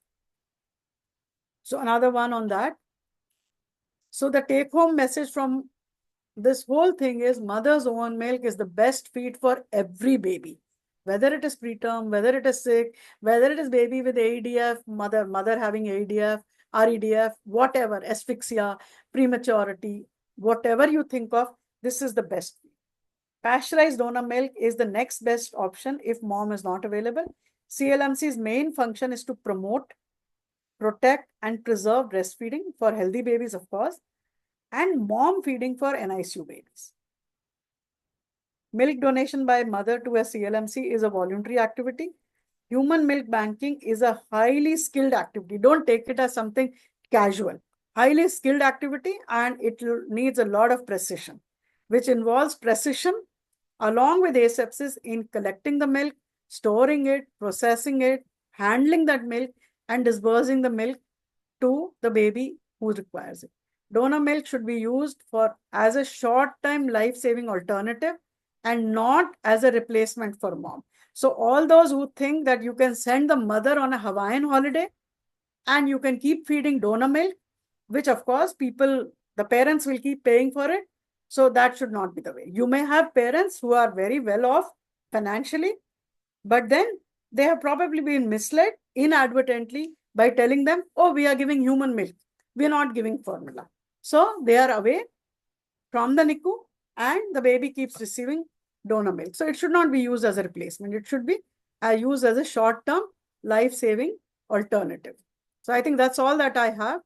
So another one on that. So the take home message from this whole thing is mother's own milk is the best feed for every baby, whether it is preterm, whether it is sick, whether it is baby with AEDF, mother having AEDF, REDF, whatever, asphyxia, prematurity, whatever you think of, this is the best. Pasteurized donor milk is the next best option if mom is not available. CLMC's main function is to promote, protect, and preserve breastfeeding for healthy babies, of course, and mom feeding for NICU babies. Milk donation by mother to a CLMC is a voluntary activity. Human milk banking is a highly skilled activity. Don't take it as something casual. Highly skilled activity, and it needs a lot of precision, which involves precision along with asepsis in collecting the milk, storing it, processing it, handling that milk, and disbursing the milk to the baby who requires it. Donor milk should be used as a short-time life-saving alternative and not as a replacement for mom. So all those who think that you can send the mother on a Hawaiian holiday and you can keep feeding donor milk, which of course the parents will keep paying for it. So that should not be the way. You may have parents who are very well off financially, but then they have probably been misled inadvertently by telling them, oh, we are giving human milk. We are not giving formula. So they are away from the NICU and the baby keeps receiving donor milk. So it should not be used as a replacement. It should be used as a short-term life-saving alternative. So I think that's all that I have.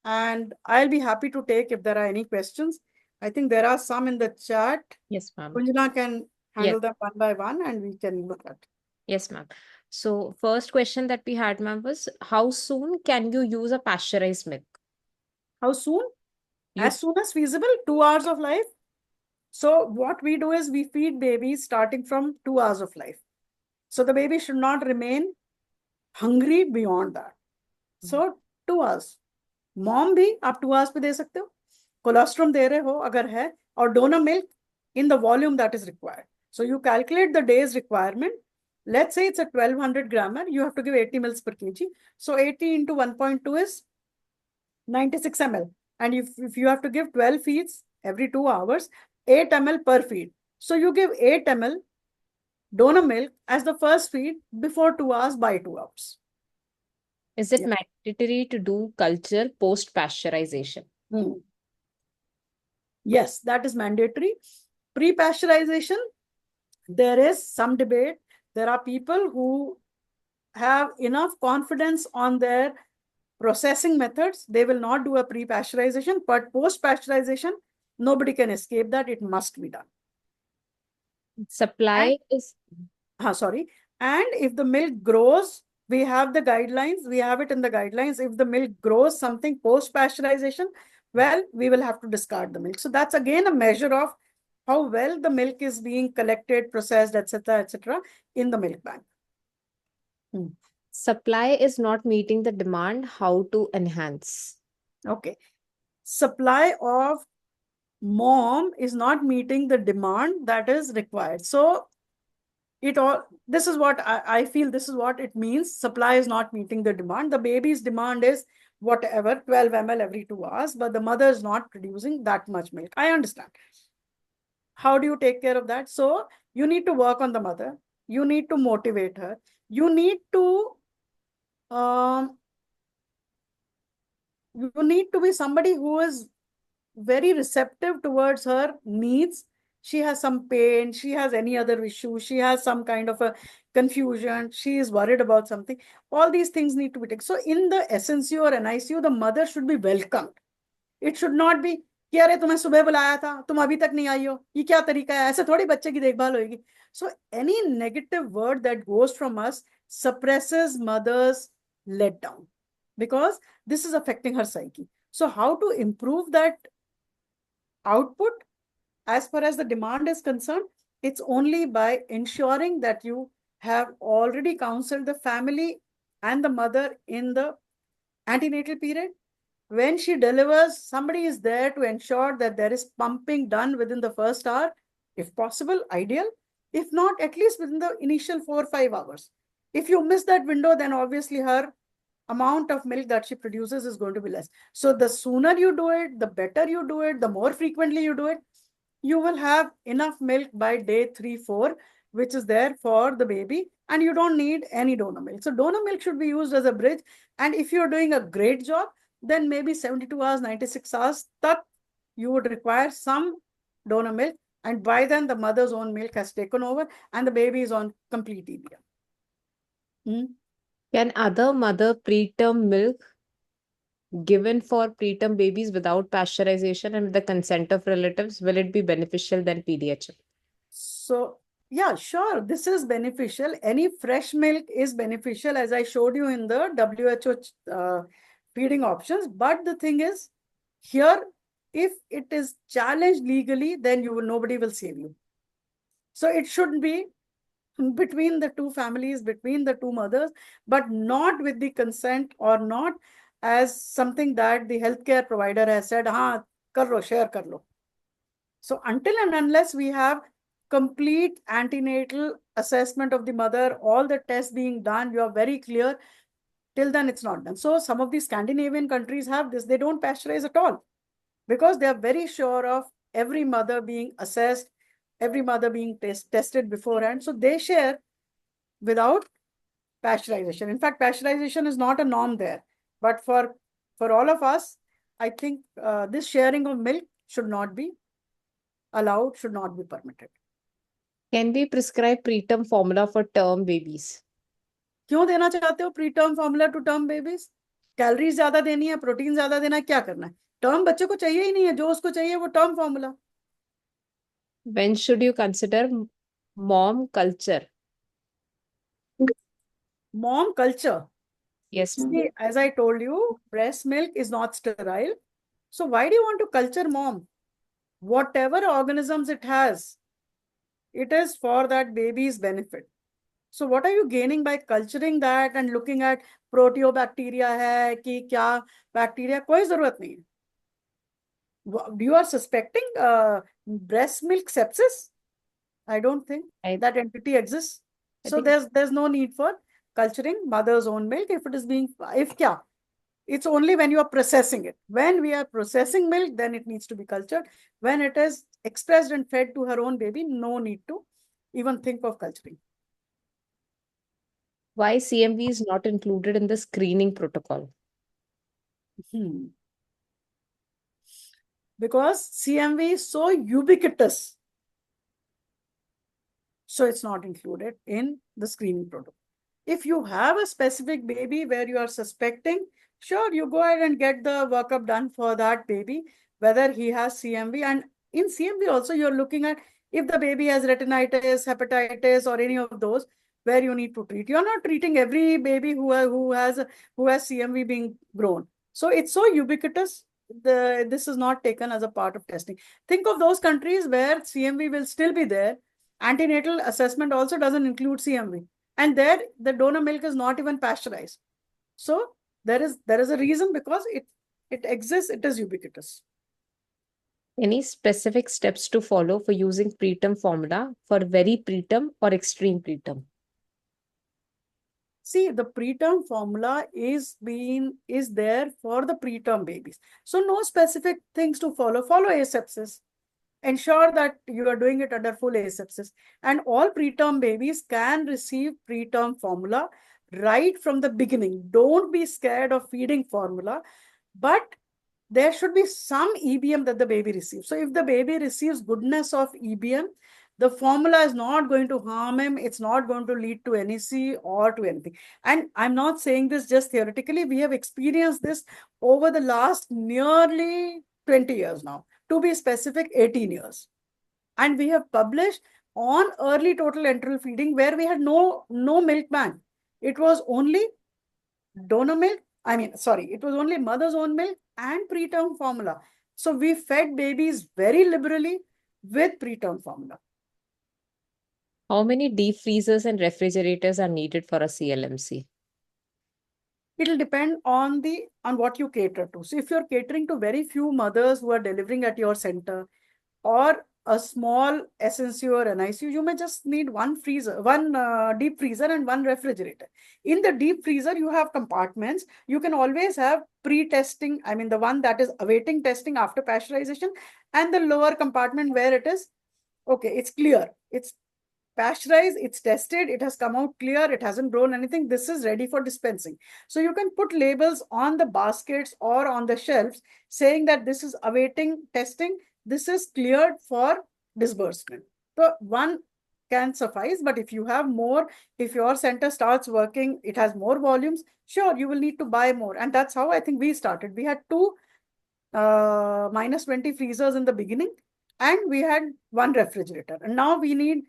And I'll be happy to take if there are any questions. I think there are some in the chat. Yes, ma'am. Kunjana can handle them one by one and we can look at. Yes, ma'am. So first question that we had, ma'am, was how soon can you use a pasteurized milk? How soon? As soon as feasible, 2 hours of life. So what we do is we feed babies starting from 2 hours of life. So the baby should not remain hungry beyond that. So 2 hours. Mom भी आप 2 hours पे दे सकते हो. Colostrum दे रहे हो अगर है, और donor milk in the volume that is required. So you calculate the day's requirement. Let's say it's a 1200 grammer. You have to give 80 mils per kg. So 80 into 1.2 is 96 ml. And if you have to give 12 feeds every 2 hours, 8 ml per feed. So you give 8 ml donor milk as the first feed before 2 hours by 2 hours. Is it mandatory to do culture post-pasteurization? Yes, that is mandatory. Pre-pasteurization, there is some debate. There are people who have enough confidence on their processing methods. They will not do a pre-pasteurization, but post-pasteurization, nobody can escape that. It must be done. Supply is... sorry. And if the milk grows, we have the guidelines. We have it in the guidelines. If the milk grows something post-pasteurization, well, we will have to discard the milk. So that's again a measure of how well the milk is being collected, processed, etc., in the milk bank. Supply is not meeting the demand. How to enhance? Okay. Supply of mom is not meeting the demand that is required. So this is what I feel, this is what it means. Supply is not meeting the demand. The baby's demand is whatever, 12 ml every 2 hours, but the mother is not producing that much milk. I understand. How do you take care of that? So you need to work on the mother. You need to motivate her. You need to be somebody who is very receptive towards her needs. She has some pain, she has any other issue, she has some kind of a confusion, she is worried about something. All these things need to be taken. So in the SNCU or NICU, the mother should be welcomed. It should not be कि अरे तुम्हें सुबह बुलाया था, तुम अभी तक नहीं आई हो, ये क्या तरीका है, ऐसे थोड़ी बच्चे की देखभाल होगी. So any negative word that goes from us suppresses mother's letdown, because this is affecting her psyche. So how to improve that output as far as the demand is concerned? It's only by ensuring that you have already counseled the family and the mother in the antenatal period. When she delivers, somebody is there to ensure that there is pumping done within the first hour, if possible, ideal. If not, at least within the initial 4 or 5 hours. If you miss that window, then obviously her amount of milk that she produces is going to be less. So the sooner you do it, the better you do it, the more frequently you do it, you will have enough milk by day 3, 4, which is there for the baby, and you don't need any donor milk. So donor milk should be used as a bridge. And if you're doing a great job, then maybe 72 hours, 96 hours, tak you would require some donor milk. And by then, the mother's own milk has taken over and the baby is on complete EBM. Can other mother preterm milk given for preterm babies without pasteurization and with the consent of relatives, will it be beneficial than PDHM? So, yeah, sure, this is beneficial. Any fresh milk is beneficial, as I showed you in the WHO feeding options. But the thing is, here, if it is challenged legally, then nobody will save you. So it should be between the two families, between the two mothers, but not with the consent or not as something that the healthcare provider has said, हाँ, कर लो, share कर लो. So until and unless we have complete antenatal assessment of the mother, all the tests being done, you are very clear, till then it's not done. So some of these Scandinavian countries have this, they don't pasteurize at all, because they are very sure of every mother being assessed, every mother being tested beforehand. So they share without pasteurization. In fact, pasteurization is not a norm there. But for all of us, I think this sharing of milk should not be allowed, should not be permitted. Can we prescribe preterm formula for term babies? क्यों देना चाहते हो preterm formula to term babies? Calories ज्यादा देनी है, protein ज्यादा देना है, क्या करना है? टर्म बच्चे को चाहिए ही नहीं है, जो उसको चाहिए वो term formula. When should you consider mom culture? Mom culture. Yes. See, as I told you, breast milk is not sterile. So why do you want to culture mom? Whatever organisms it has, it is for that baby's benefit. So what are you gaining by culturing that and looking at proteobacteria hai ki kya bacteria? कोई जरूरत नहीं है. You are suspecting breast milk sepsis? I don't think that entity exists. So there's no need for culturing mother's own milk if it is being, if kya, it's only when you are processing it. When we are processing milk, then it needs to be cultured. When it is expressed and fed to her own baby, no need to even think of culturing. Why CMV is not included in the screening protocol? Because CMV is so ubiquitous. So it's not included in the screening protocol. If you have a specific baby where you are suspecting, sure, you go ahead and get the workup done for that baby, whether he has CMV. And in CMV also, you're looking at if the baby has retinitis, hepatitis, or any of those where you need to treat. You're not treating every baby who has CMV being grown. So it's so ubiquitous. this is not taken as a part of testing. Think of those countries where CMV will still be there. Antenatal assessment also doesn't include CMV. And there, the donor milk is not even pasteurized. So there is a reason, because it exists, it is ubiquitous. Any specific steps to follow for using preterm formula for very preterm or extreme preterm? See, the preterm formula is there for the preterm babies. So no specific things to follow. Follow asepsis. Ensure that you are doing it under full asepsis. And all preterm babies can receive preterm formula right from the beginning. Don't be scared of feeding formula, but there should be some EBM that the baby receives. So if the baby receives goodness of EBM, the formula is not going to harm him. It's not going to lead to NEC or to anything. And I'm not saying this just theoretically. We have experienced this over the last nearly 20 years now. To be specific, 18 years. And we have published on early total enteral feeding where we had no milk ban. It was only donor milk. It was only mother's own milk and preterm formula. So we fed babies very liberally with preterm formula. How many deep freezers and refrigerators are needed for a CLMC? It'll depend on what you cater to. So if you're catering to very few mothers who are delivering at your center, or a small SNC or NICU, you may just need one deep freezer and one refrigerator. In the deep freezer, you have compartments. You can always have pre-testing, the one that is awaiting testing after pasteurization, and the lower compartment where it is, okay, it's clear. It's pasteurized, it's tested, it has come out clear, it hasn't grown anything. This is ready for dispensing. So you can put labels on the baskets or on the shelves saying that this is awaiting testing, this is cleared for disbursement. So one can suffice, but if you have more, if your center starts working, it has more volumes, sure, you will need to buy more. And that's how I think we started. We had two -20 freezers in the beginning, and we had one refrigerator. And now we need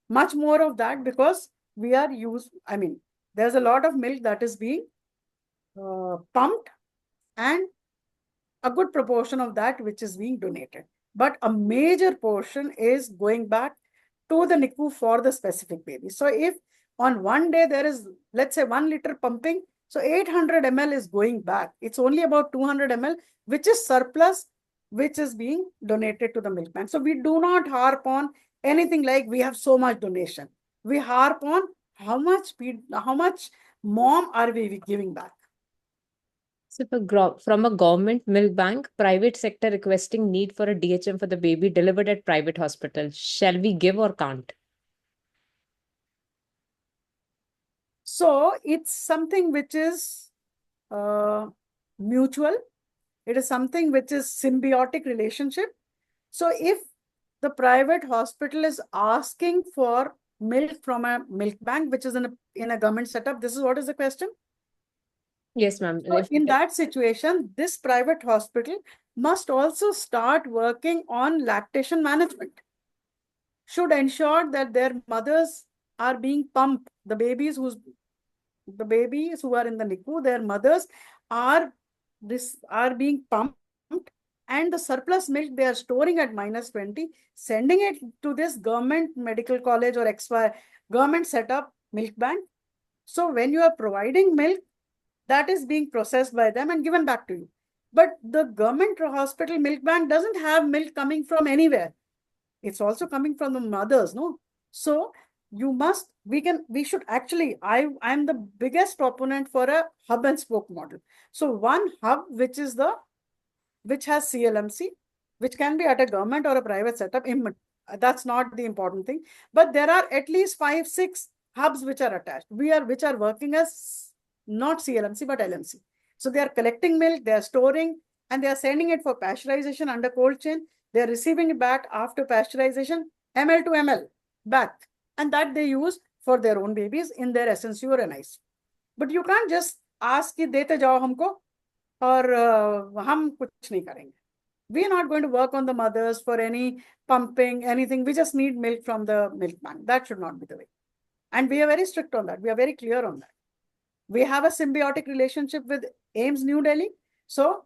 much more of that, because there's a lot of milk that is being pumped, and a good proportion of that which is being donated. But a major portion is going back to the NICU for the specific baby. So if on one day there is, let's say, 1 liter pumping, so 800 ml is going back. It's only about 200 ml, which is surplus, which is being donated to the milk bank. So we do not harp on anything like we have so much donation. We harp on how much mom are we giving back. So from a government milk bank, private sector requesting need for a DHM for the baby delivered at private hospital, shall we give or can't? So it's something which is mutual. It is something which is symbiotic relationship. So if the private hospital is asking for milk from a milk bank, which is in a government setup, this is what is the question? Yes, ma'am. So in that situation, this private hospital must also start working on lactation management. Should ensure that their mothers are being pumped. The babies who are in the NICU, their mothers are being pumped, and the surplus milk they are storing at -20, sending it to this government medical college or XY government setup milk bank. So when you are providing milk, that is being processed by them and given back to you. But the government hospital milk bank doesn't have milk coming from anywhere. It's also coming from the mothers, no? So we should actually, I'm the biggest proponent for a hub and spoke model. So one hub, which has CLMC, which can be at a government or a private setup. That's not the important thing. But there are at least 5, 6 hubs which are attached. Which are working as not CLMC, but LMC. So they are collecting milk, they are storing, and they are sending it for pasteurization under cold chain. They are receiving it back after pasteurization, ml to ml, back. And that they use for their own babies in their SNC or NICU. But you can't just ask कि देते जाओ हमको और हम कुछ नहीं करेंगे. We are not going to work on the mothers for any pumping, anything. We just need milk from the milk bank. That should not be the way. And we are very strict on that. We are very clear on that. We have a symbiotic relationship with AIIMS New Delhi. So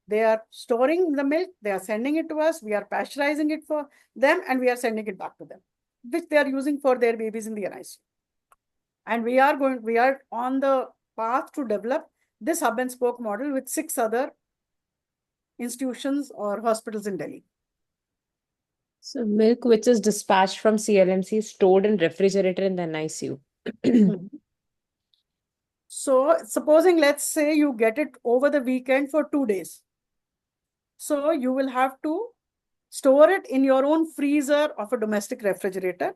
They are storing the milk, they are sending it to us, we are pasteurizing it for them, and we are sending it back to them, which they are using for their babies in the NICU. And we are on the path to develop this hub and spoke model with 6 other institutions or hospitals in Delhi. So milk which is dispatched from CLMC is stored in refrigerator in the NICU. So supposing, let's say you get it over the weekend for 2 days. So you will have to store it in your own freezer of a domestic refrigerator.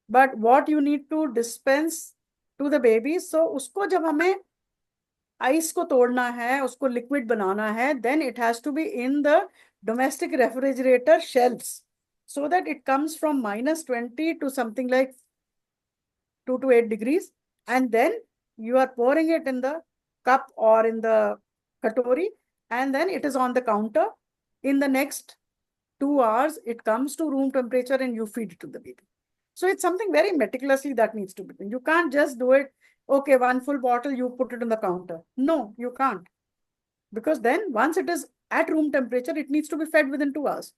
But what you need to dispense to the baby, so usko jab hame ice ko todna hai, usko liquid banana hai, then it has to be in the domestic refrigerator shelves, so that it comes from -20 to something like 2 to 8 degrees. And then you are pouring it in the cup or in the katori, and then it is on the counter. In the next 2 hours, it comes to room temperature and you feed it to the baby. So it's something very meticulously that needs to be done. You can't just do it, okay, 1 full bottle, you put it on the counter. No, you can't. Because then once it is at room temperature, it needs to be fed within 2 hours.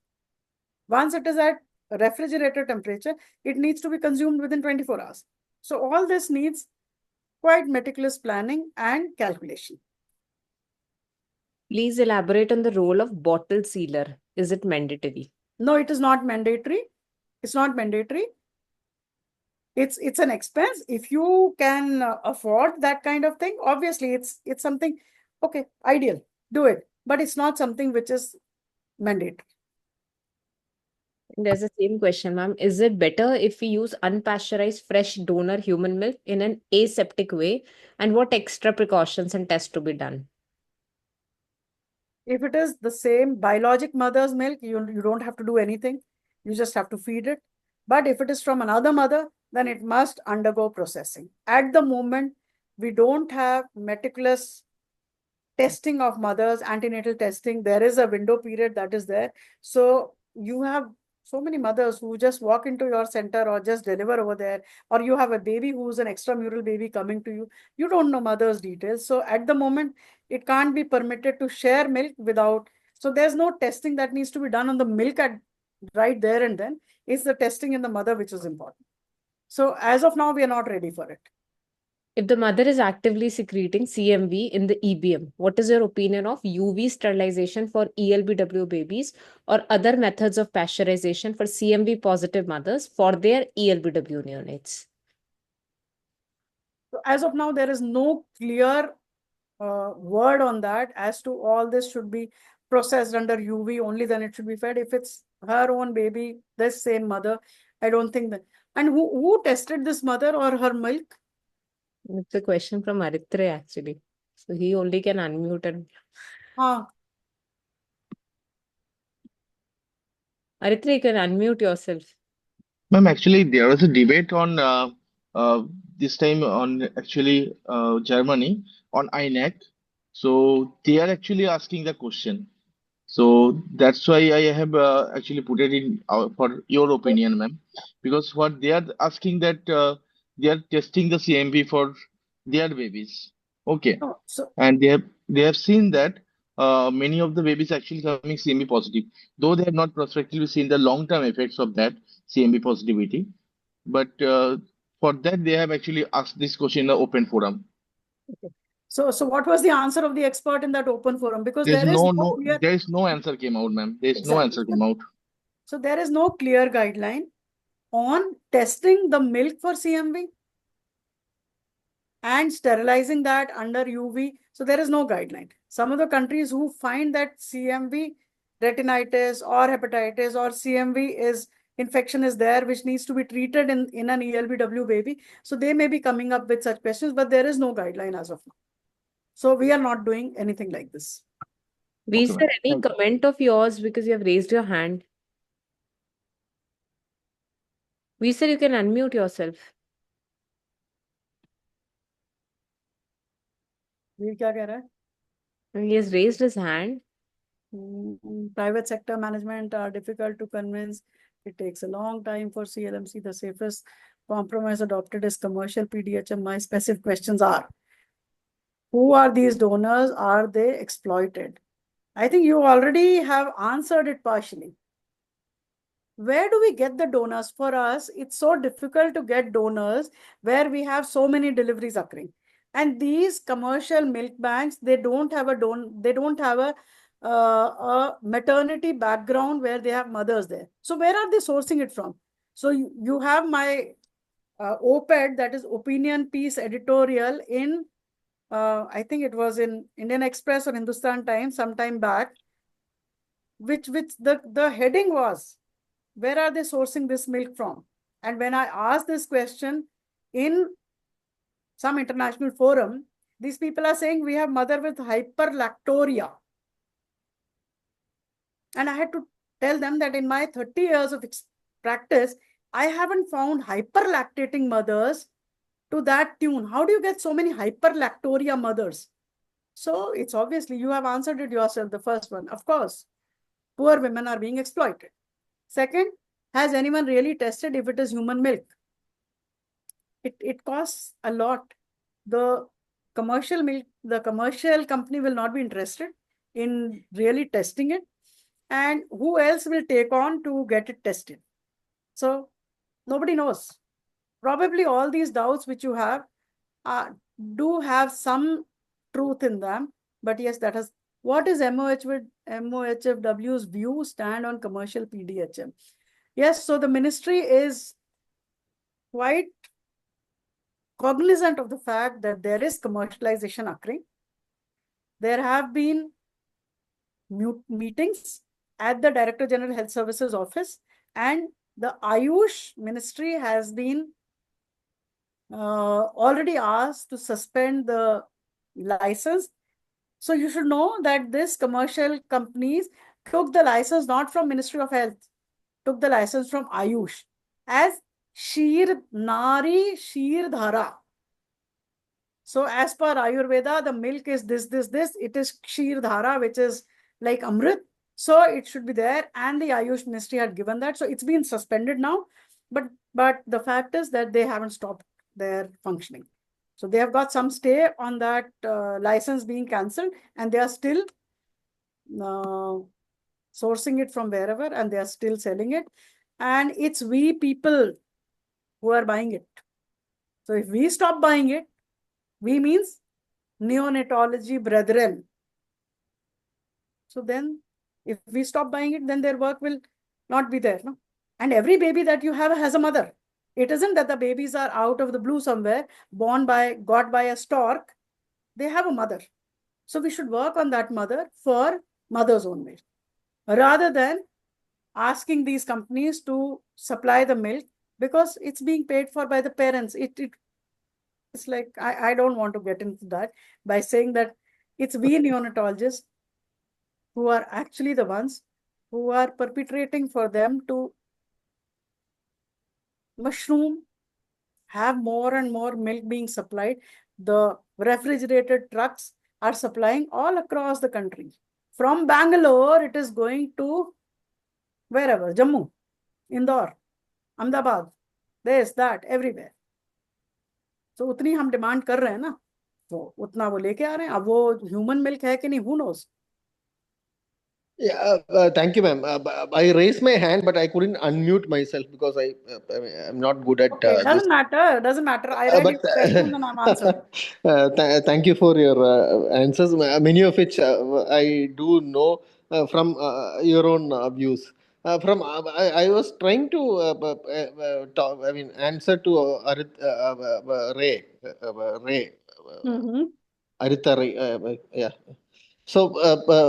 Once it is at refrigerator temperature, it needs to be consumed within 24 hours. So all this needs quite meticulous planning and calculation. Please elaborate on the role of bottle sealer. Is it mandatory? No, it is not mandatory. It's not mandatory. It's an expense. If you can afford that kind of thing, obviously it's something, okay, ideal, do it. But it's not something which is mandatory. There's the same question, ma'am. Is it better if we use unpasteurized fresh donor human milk in an aseptic way? And what extra precautions and tests to be done? If it is the same biologic mother's milk, you don't have to do anything. You just have to feed it. But if it is from another mother, then it must undergo processing. At the moment, we don't have meticulous testing of mothers, antenatal testing. There is a window period that is there. So you have so many mothers who just walk into your center or just deliver over there, or you have a baby who's an extramural baby coming to you. You don't know mother's details. So at the moment, it can't be permitted to share milk without. So there's no testing that needs to be done on the milk at right there and then. It's the testing in the mother which is important. So as of now, we are not ready for it. If the mother is actively secreting CMV in the EBM, what is your opinion of UV sterilization for ELBW babies or other methods of pasteurization for CMV positive mothers for their ELBW neonates? So as of now, there is no clear word on that as to all this should be processed under UV, only then it should be fed. If it's her own baby, this same mother, I don't think that. And who tested this mother or her milk? It's a question from Aritra actually. So he only can unmute and Aritra, you can unmute yourself. Ma'am, actually, there was a debate on this time on actually Germany on INEC. So they are actually asking the question. So that's why I have actually put it in for your opinion, ma'am, because what they are asking that they are testing the CMV for their babies. Okay, Oh, so and they have seen that many of the babies actually coming CMV positive, though they have not prospectively seen the long-term effects of that CMV positivity. But for that, they have actually asked this question in the open forum. so what was the answer of the expert in that open forum? Because There's there is no no no clear. there is no answer came out, ma'am. There is no Exactly. answer came out. So there is no clear guideline on testing the milk for CMV and sterilizing that under UV. So there is no guideline. Some of the countries who find that CMV retinitis or hepatitis or CMV is infection is there, which needs to be treated in an ELBW baby. So they may be coming up with such questions, but there is no guideline as of now. So we are not doing anything like this. Is Okay, there ma'am. any Thank you. comment of yours because you have raised your hand? We said you can unmute yourself. ये क्या कह रहा है? He has raised his hand. Private sector management are difficult to convince. It takes a long time for CLMC. The safest compromise adopted is commercial PDHM. My specific questions are, who are these donors? Are they exploited? I think you already have answered it partially. Where do we get the donors? For us, it's so difficult to get donors where we have so many deliveries occurring. And these commercial milk banks, they don't have a maternity background where they have mothers there. So where are they sourcing it from? So you have my op-ed, that is opinion piece editorial in, I think it was in Indian Express or Hindustan Times sometime back, which the heading was, where are they sourcing this milk from? And when I asked this question in some international forum, these people are saying we have mother with hyperlacturia. And I had to tell them that in my 30 years of practice, I haven't found hyperlactating mothers to that tune. How do you get so many hyperlacturia mothers? So it's obviously, you have answered it yourself, the first one. Of course, poor women are being exploited. Second, has anyone really tested if it is human milk? It costs a lot. The commercial milk, the commercial company will not be interested in really testing it. And who else will take on to get it tested? So nobody knows. Probably all these doubts which you have do have some truth in them. But yes, that has, what is MOHFW's view stand on commercial PDHM? Yes, so the ministry is quite cognizant of the fact that there is commercialization occurring. There have been meetings at the Director General Health Services office, and the Ayush ministry has been already asked to suspend the license. So you should know that this commercial companies took the license not from Ministry of Health, took the license from Ayush as Shir Nari Shir Dhara. So as per Ayurveda, the milk is this. It is Kshir Dhara, which is like Amrit. So it should be there. And the Ayush Ministry had given that. So it's been suspended now. But the fact is that they haven't stopped their functioning. So they have got some stay on that license being cancelled. And they are still sourcing it from wherever. And they are still selling it. And it's we people who are buying it. So if we stop buying it, we means neonatology brethren. So then if we stop buying it, then their work will not be there. No? And every baby that you have has a mother. It isn't that the babies are out of the blue somewhere, got by a stork. They have a mother. So we should work on that mother for mother's own milk, rather than asking these companies to supply the milk because it's being paid for by the parents. It's like, I don't want to get into that by saying that it's we neonatologists who are actually the ones who are perpetrating for them to mushroom, have more and more milk being supplied. The refrigerated trucks are supplying all across the country. From Bangalore, it is going to wherever, Jammu, Indore, Ahmedabad, this, that, everywhere. So उतनी हम demand कर रहे हैं ना, तो उतना वो लेके आ रहे हैं. अब वो ह्यूमन मिल्क है कि नहीं, who knows? Yeah, thank you, ma'am. I raised my hand, but I couldn't unmute myself because I'm not good at Okay, this. doesn't matter. I read your question and I'm answering. Thank you for your answers, many of which I do know from your own views. I was trying to talk, answer to Ray, Arita Ray, yeah. So,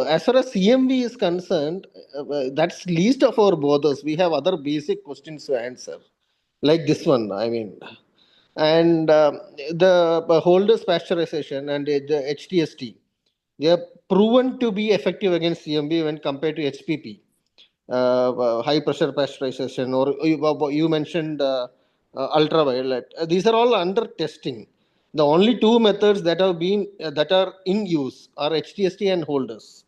as far as CMV is concerned, that's least of our bothers. We have other basic questions to answer, like this one. And the holders pasteurization and the HTST, they are proven to be effective against CMV when compared to HPP, high pressure pasteurization, or you mentioned ultraviolet. These are all under testing. The only two methods that are in use are HTST and holders,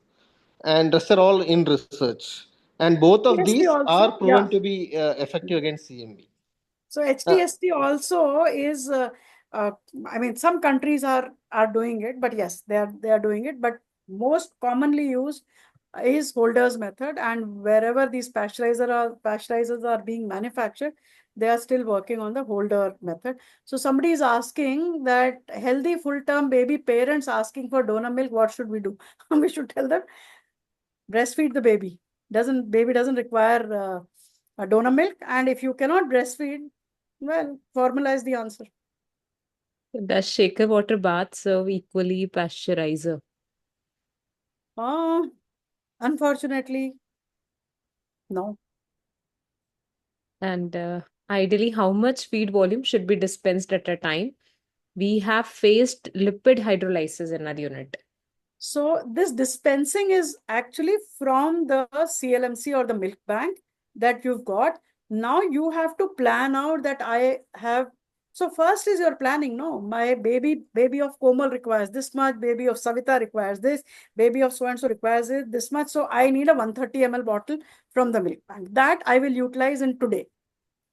and rest are all in research. And both of HTST these also, are proven yeah. to be effective against CMV. So HTST also is, some countries are doing it, but yes, they are doing it. But most commonly used is Holder's method, and wherever these pasteurizers are being manufactured, they are still working on the Holder method. So somebody is asking that healthy full-term baby parents asking for donor milk, what should we do? We should tell them breastfeed the baby. Baby doesn't require a donor milk, and if you cannot breastfeed, well, formalize the answer. Does shaker water bath serve equally pasteurizer? Unfortunately, no. And ideally, how much feed volume should be dispensed at a time? We have faced lipid hydrolysis in our unit. So this dispensing is actually from the CLMC or the milk bank that you've got. Now you have to plan out that I have. So first is your planning. No, my baby of Komal requires this much, baby of Savita requires this, baby of so-and-so requires it, this much. So I need a 130 ml bottle from the milk bank. That I will utilize in today.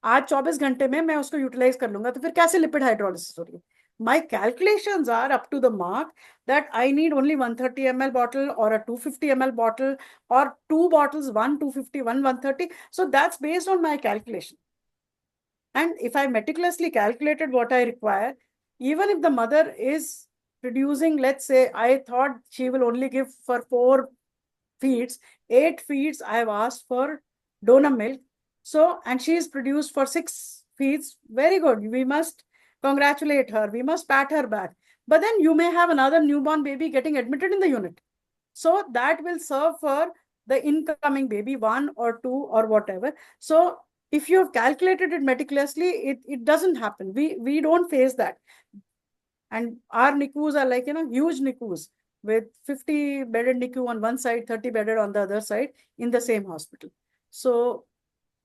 आज 24 घंटे में मैं उसको utilise कर लूंगा, तो फिर कैसे लिपिड हाइड्रोलिसिस हो रही है? My calculations are up to the mark that I need only 130 ml bottle or a 250 ml bottle or two bottles, one 250, one 130. So that's based on my calculation. And if I meticulously calculated what I require, even if the mother is producing, let's say, I thought she will only give for 4 feeds, 8 feeds I have asked for donor milk. So, and she is produced for 6 feeds. Very good. We must congratulate her. We must pat her back. But then you may have another newborn baby getting admitted in the unit. So that will serve for the incoming baby, 1 or 2 or whatever. So if you have calculated it meticulously, it doesn't happen. We don't face that. And our NICUs are like, huge NICUs with 50 bedded NICU on one side, 30 bedded on the other side in the same hospital. So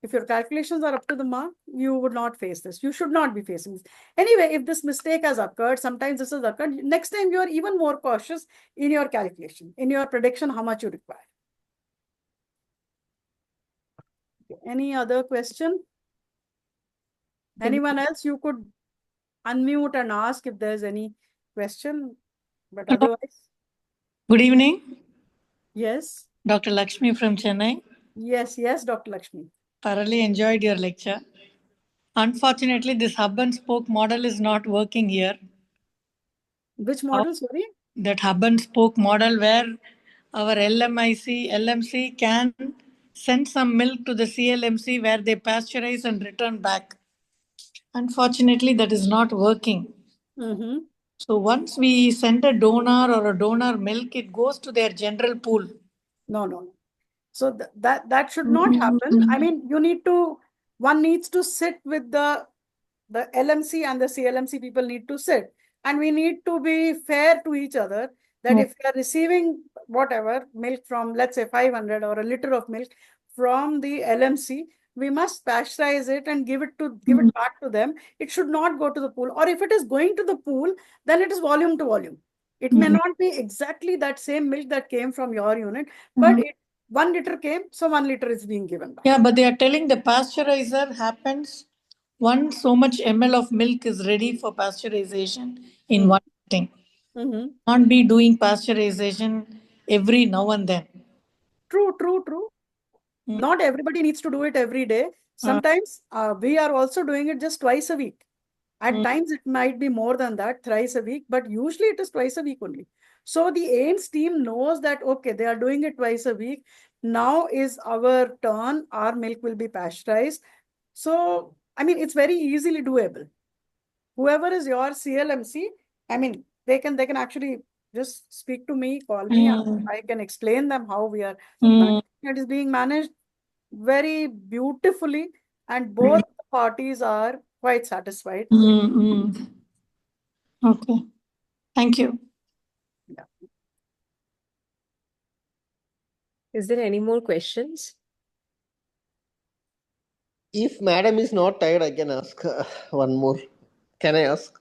if your calculations are up to the mark, you would not face this. You should not be facing this. Anyway, if this mistake has occurred, sometimes this has occurred, next time you are even more cautious in your calculation, in your prediction, how much you require. Any other question? Anyone else? You could unmute and ask if there's any question, but otherwise. Good evening. Yes. Dr. Lakshmi from Chennai. Yes, Dr. Lakshmi. Thoroughly enjoyed your lecture. Unfortunately, this hub and spoke model is not working here. Which model, sorry? That hub and spoke model where our LMC can send some milk to the CLMC where they pasteurize and return back. Unfortunately, that is not working. Mm-hmm. So once we send a donor or a donor milk, it goes to their general pool. No. So that should not happen. I mean, one needs to sit with the LMC and the CLMC people need to sit. And we need to be fair to each other that if we are receiving whatever milk from, let's say 500 or a liter of milk from the LMC, we must pasteurize it and give it back to them. It should not go to the pool. Or if it is going to the pool, then it is volume to volume. It may not be exactly that same milk that came from your unit, but 1 liter came, so 1 liter is being given back. Yeah, but they are telling the pasteurizer happens once so much ml of milk is ready for pasteurization in one thing. Not be doing pasteurization every now and then. True. Not everybody needs to do it every day. Sometimes we are also doing it just twice a week. At times it might be more than that, thrice a week, but usually it is twice a week only. So the AIMS team knows that, okay, they are doing it twice a week. Now is our turn. Our milk will be pasteurized. So, I mean, it's very easily doable. Whoever is your CLMC, I mean, they can actually just speak to me, call me, and I can explain them how we are managing. It is being managed very beautifully, and both parties are quite satisfied. Okay. Thank you. Yeah. Is there any more questions? If madam is not tired, I can ask one more. Can I ask?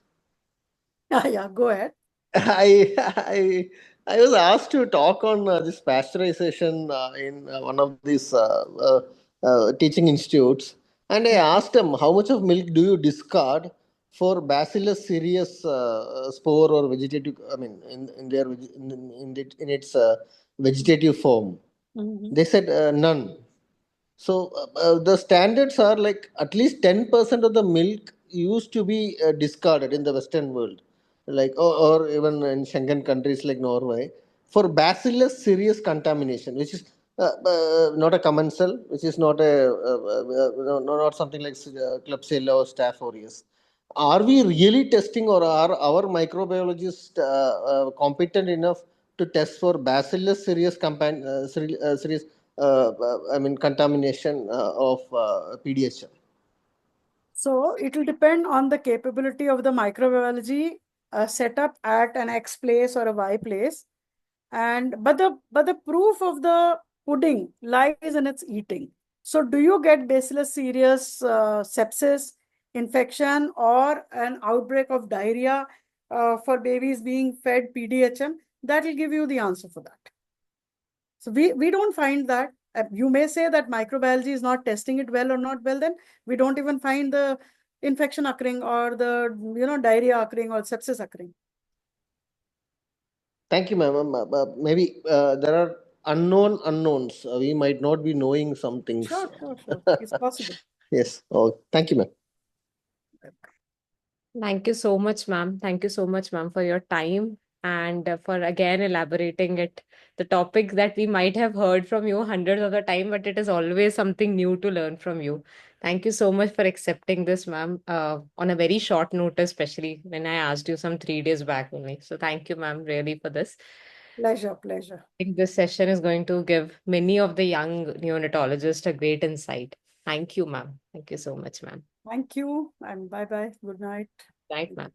Yeah, go ahead. I was asked to talk on this pasteurization in one of these teaching institutes, and I asked them how much of milk do you discard for Bacillus cereus spore or vegetative. I mean, in its vegetative form. Mhm. They said none. So the standards are like at least 10% of the milk used to be discarded in the Western world, like or even in Schengen countries like Norway, for Bacillus cereus contamination, which is not a commensal, which is not not something like Klebsiella or Staph aureus. Are we really testing, or are our microbiologists competent enough to test for Bacillus cereus cereus I mean, contamination of PDHM? So it will depend on the capability of the microbiology setup at an X place or a Y place. But the proof of the pudding lies in its eating. So do you get Bacillus cereus sepsis infection or an outbreak of diarrhea for babies being fed PDHM? That will give you the answer for that. So we don't find that. You may say that microbiology is not testing it well or not well, then we don't even find the infection occurring or the diarrhea occurring or sepsis occurring. Thank you, ma'am. Maybe there are unknown unknowns. We might not be knowing some things. Sure. It's possible. Yes. Oh, thank you, ma'am. Thank you so much, ma'am. Thank you so much, ma'am, for your time and for again elaborating it. The topic that we might have heard from you hundreds of the time, but it is always something new to learn from you. Thank you so much for accepting this, ma'am, on a very short notice, especially when I asked you some 3 days back only. So thank you, ma'am, really for this. Pleasure. I think this session is going to give many of the young neonatologists a great insight. Thank you, ma'am. Thank you so much, ma'am. Thank you and bye-bye. Good night. Night, ma'am.